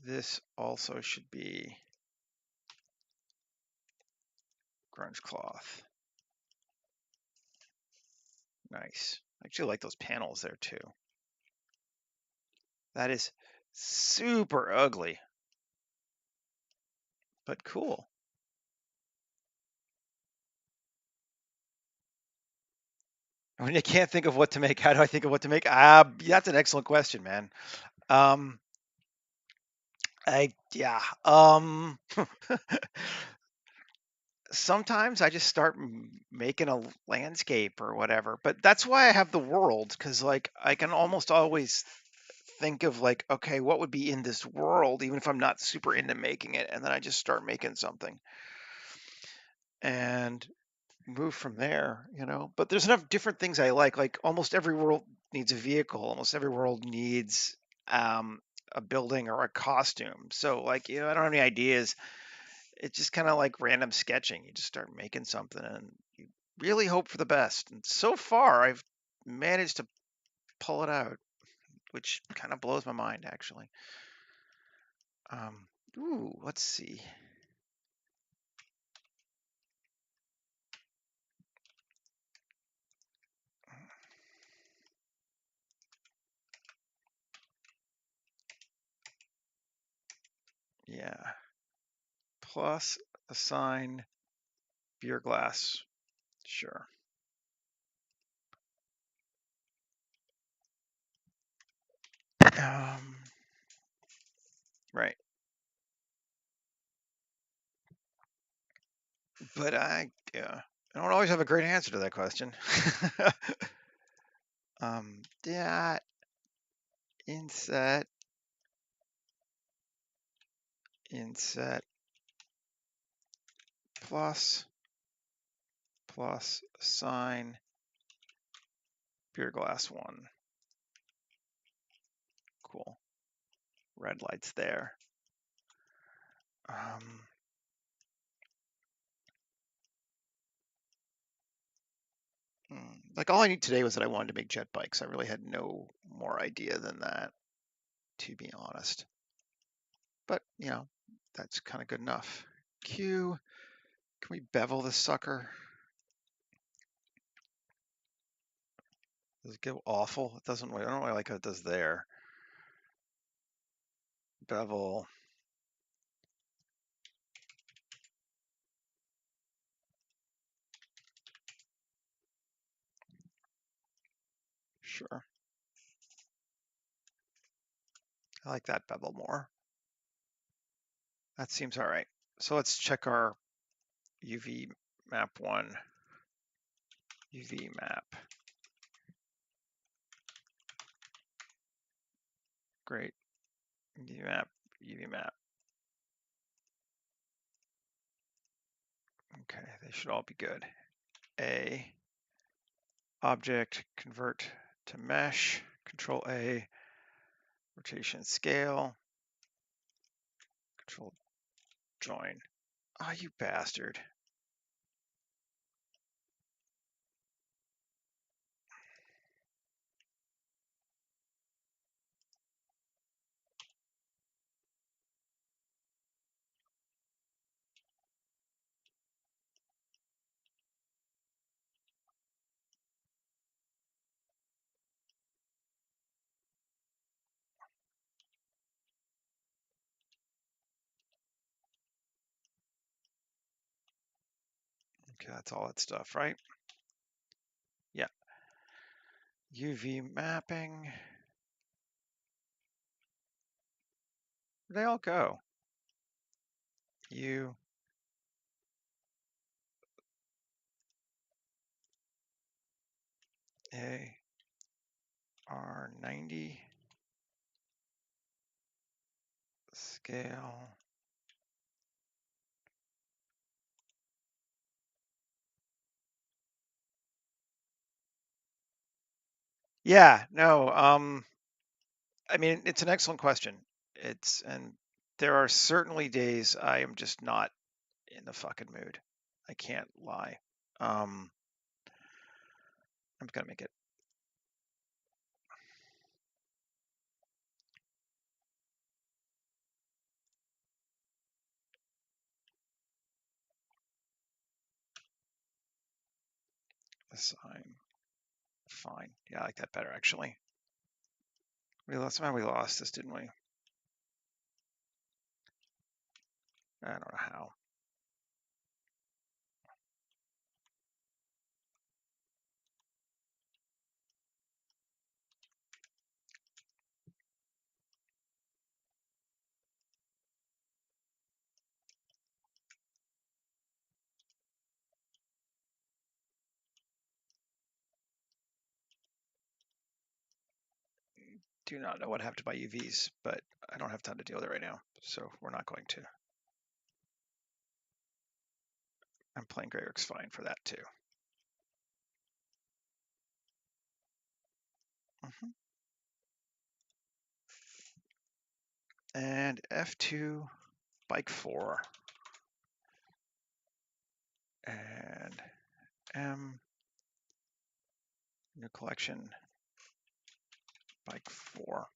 This also should be grunge cloth. Nice. I actually like those panels there too. That is super ugly, but cool. When you can't think of what to make, how do I think of what to make? That's an excellent question, man. Yeah. Sometimes I just start making a landscape or whatever, but that's why I have the world, because like I can almost always think of like, okay, what would be in this world, even if I'm not super into making it, and then I just start making something and move from there, you know. But there's enough different things I like almost every world needs a vehicle, almost every world needs a building or a costume. So like, you know, I don't have any ideas. It's just kind of like random sketching. You just start making something and you really hope for the best. And so far I've managed to pull it out, which kind of blows my mind actually. Let's see. Yeah. Plus assign beer glass. Sure. Right. But yeah, I don't always have a great answer to that question. That inset plus assign beer glass 1. Cool. Red lights there. Like all I knew today was that I wanted to make jet bikes. I really had no more idea than that, to be honest. But, you know, that's kind of good enough. Q, can we bevel this sucker? Does it get awful? It doesn't, I don't really like how it does there. Bevel. Sure. I like that bevel more. That seems all right. So let's check our UV map 1. UV map. Great. UV map, UV map. Okay, they should all be good. A, object, convert to mesh, Control A, rotation scale, Control join. Ah, you bastard. Okay, that's all that stuff, right? Yeah. UV mapping. Where'd they all go? U A R90 scale. Yeah, no, I mean, it's an excellent question. And there are certainly days I am just not in the fucking mood. I can't lie. I'm gonna make it. Assign. Fine. Yeah, I like that better actually. Somehow we lost this, didn't we? I don't know how. Do not know what happened to my UVs, but I don't have time to deal with it right now, so we're not going to. I'm playing Greyrick's fine for that too. And F2, bike 4. And M, new collection, bike 4.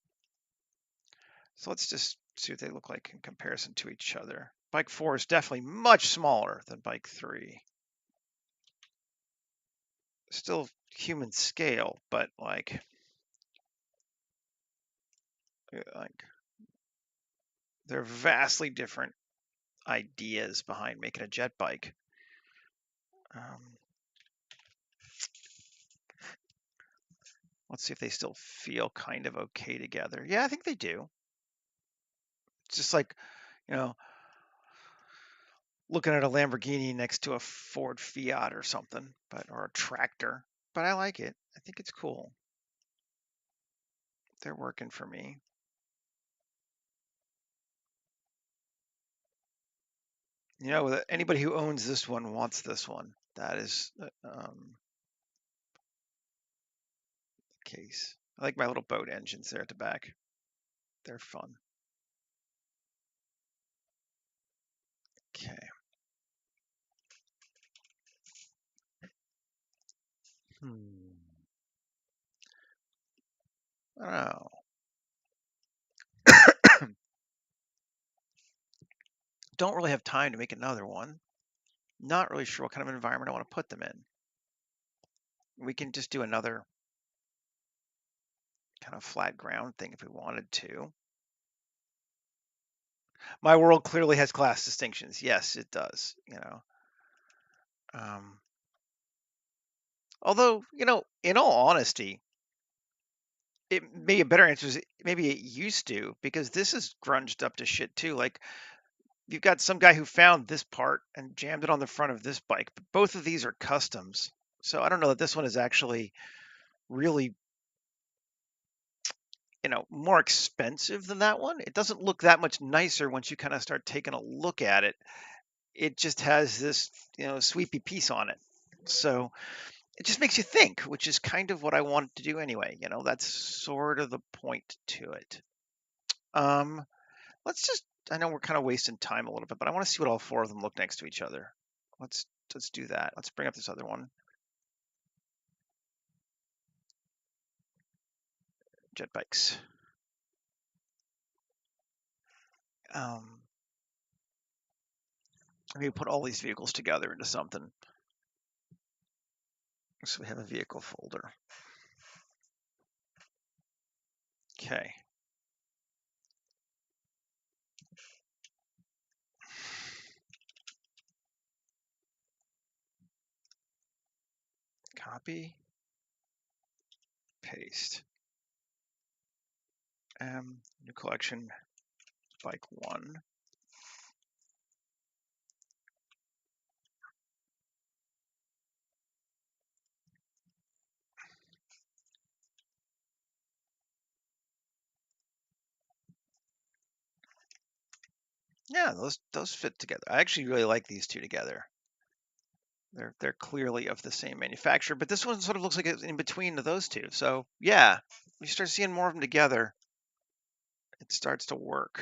So let's just see what they look like in comparison to each other. Bike 4 is definitely much smaller than bike 3. Still human scale, but like they're vastly different ideas behind making a jet bike. Let's see if they still feel kind of okay together. Yeah, I think they do. It's just like, you know, looking at a Lamborghini next to a Ford Fiat or something, or a tractor. But I like it. I think it's cool. They're working for me. You know, anybody who owns this one wants this one. That is the case. I like my little boat engines there at the back. They're fun. Okay. I don't know. Don't really have time to make another one. Not really sure what kind of environment I want to put them in. We can just do another kind of flat ground thing if we wanted to. My world clearly has class distinctions. Yes, it does, you know. Although, you know, in all honesty, it maybe a better answer is maybe it used to, because this is grunged up to shit too. Like you've got some guy who found this part and jammed it on the front of this bike, but both of these are customs. So I don't know that this one is actually really more expensive than that one. It doesn't look that much nicer once you kind of start taking a look at it. It just has this, sweepy piece on it. So it just makes you think, which is kind of what I wanted to do anyway. That's sort of the point to it. Um, let's just, I know we're kind of wasting time a little bit, but I want to see what all four of them look next to each other. Let's do that. Let's bring up this other one. Jetbikes. Maybe put all these vehicles together into something. So we have a vehicle folder. Okay. Copy, paste. New collection, bike 1. Yeah, those fit together. I actually really like these two together. They're clearly of the same manufacturer, but this one sort of looks like it's in between of those two. So yeah, we start seeing more of them together. It starts to work.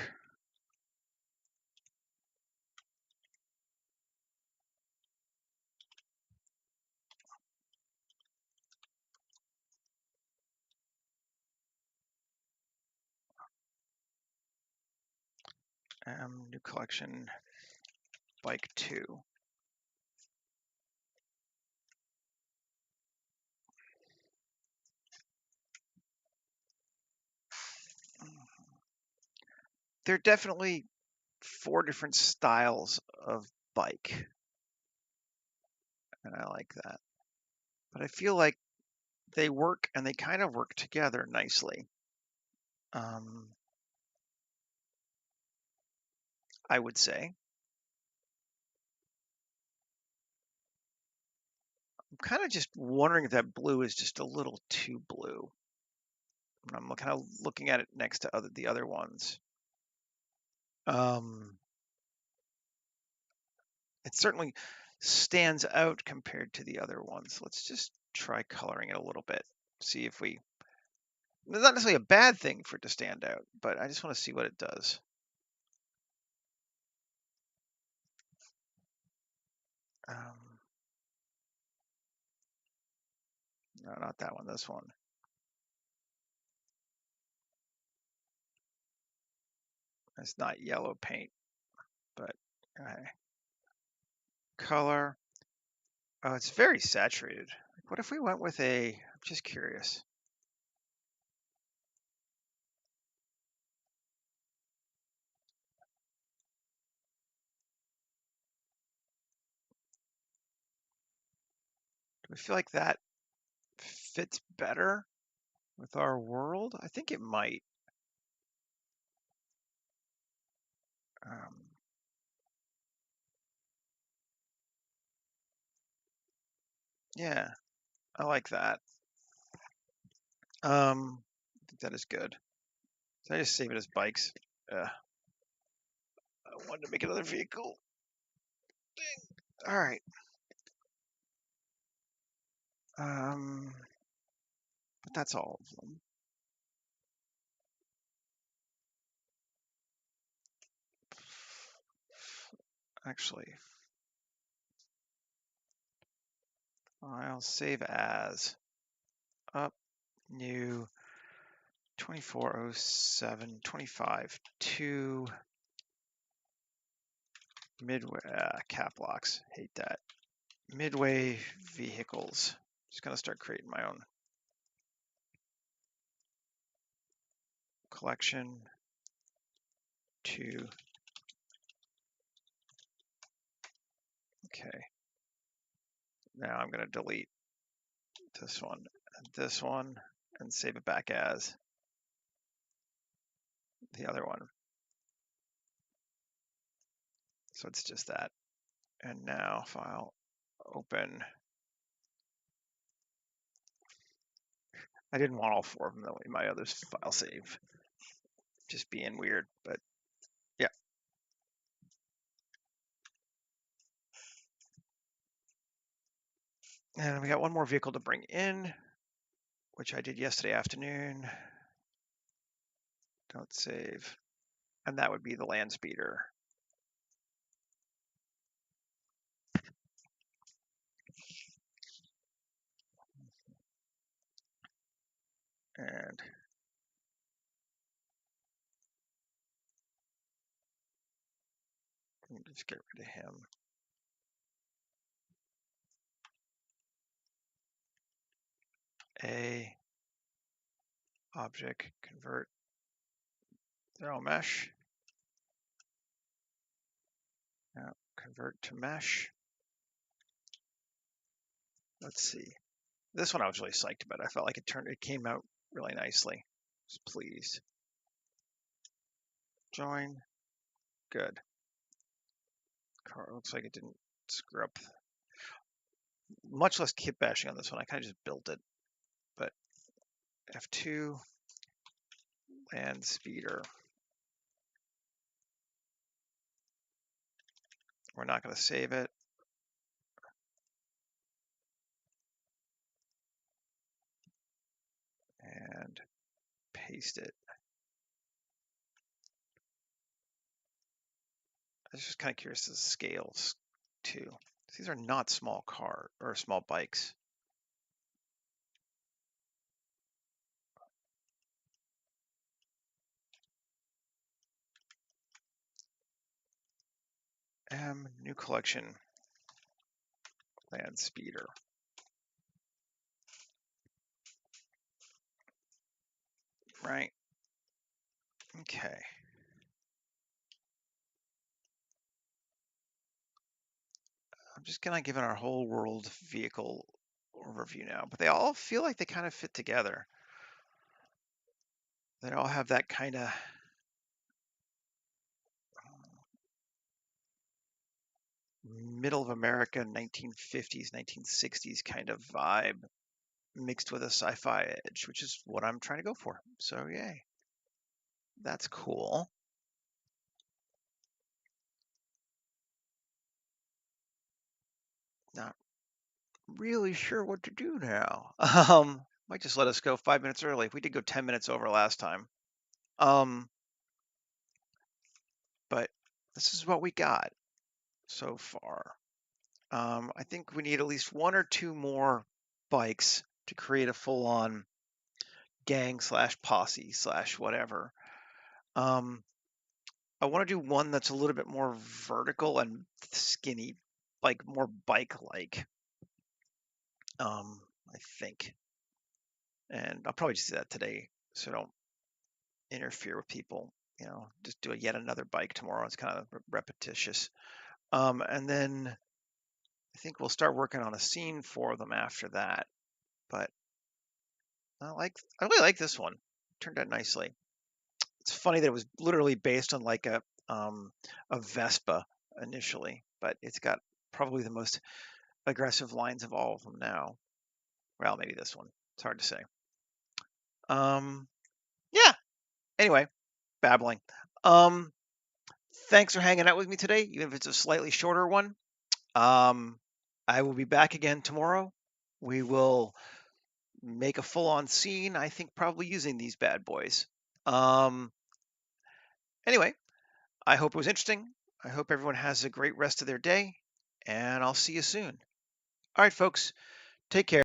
New collection, bike 2. They're definitely 4 different styles of bike, and I like that. But I feel like they work, and they kind of work together nicely. I would say. I'm kind of just wondering if that blue is just a little too blue. I'm kind of looking at it next to the other ones. It certainly stands out compared to the other ones. Let's just try coloring it a little bit. See if we. It's not necessarily a bad thing for it to stand out, but I just want to see what it does. No, not that one. This one. It's not yellow paint, but color. Oh, it's very saturated. What if we went with I'm just curious. Do we feel like that fits better with our world? I think it might. Um, yeah, I like that. I think that is good. So I just save it as bikes. I wanted to make another vehicle. All right. But that's all of them. Actually, I'll save as up new 2407 25 2 midway cap locks. Hate that. Midway vehicles. Just gonna start creating my own collection. 2. Okay. Now I'm gonna delete this one, and save it back as the other one. So it's just that. And now file, open. I didn't want all 4 of them though in my other file save. Just being weird, but yeah. And we got one more vehicle to bring in, which I did yesterday afternoon. Don't save. And that would be the land speeder. And just get rid of him. A object convert 0 mesh. Now convert to mesh. Let's see. This one I was really psyched about. I felt like it came out really nicely. Just pleased. Join. Good. Car looks like it didn't screw up. Much less kit bashing on this one. I kind of just built it. But F2 land speeder. We're not going to save it. And paste it. I was just kind of curious the scales too. These are not small car or small bikes. New collection land speeder. Right. Okay. I'm just kind of giving our whole world vehicle overview now, but they all feel like they kind of fit together. They all have that kind of middle of America 1950s, 1960s kind of vibe mixed with a sci-fi edge, which is what I'm trying to go for. So yay. That's cool. Not really sure what to do now. Might just let us go 5 minutes early. We did go 10 minutes over last time. But this is what we got so far. I think we need at least 1 or 2 more bikes to create a full-on gang / posse / whatever. I want to do one that's a little bit more vertical and skinny, like more bike-like. I think. And I'll probably just do that today so I don't interfere with people. You know, just do yet another bike tomorrow. It's kind of repetitious. And then I think we'll start working on a scene for them after that. But I really like this one. It turned out nicely. It's funny that it was literally based on like a Vespa initially, but it's got probably the most aggressive lines of all of them now. Well, maybe this one. It's hard to say. Yeah. Anyway, babbling. Thanks for hanging out with me today, even if it's a slightly shorter one. I will be back again tomorrow. We will make a full-on scene, I think probably using these bad boys. Anyway, I hope it was interesting. I hope everyone has a great rest of their day, and I'll see you soon. All right, folks, take care.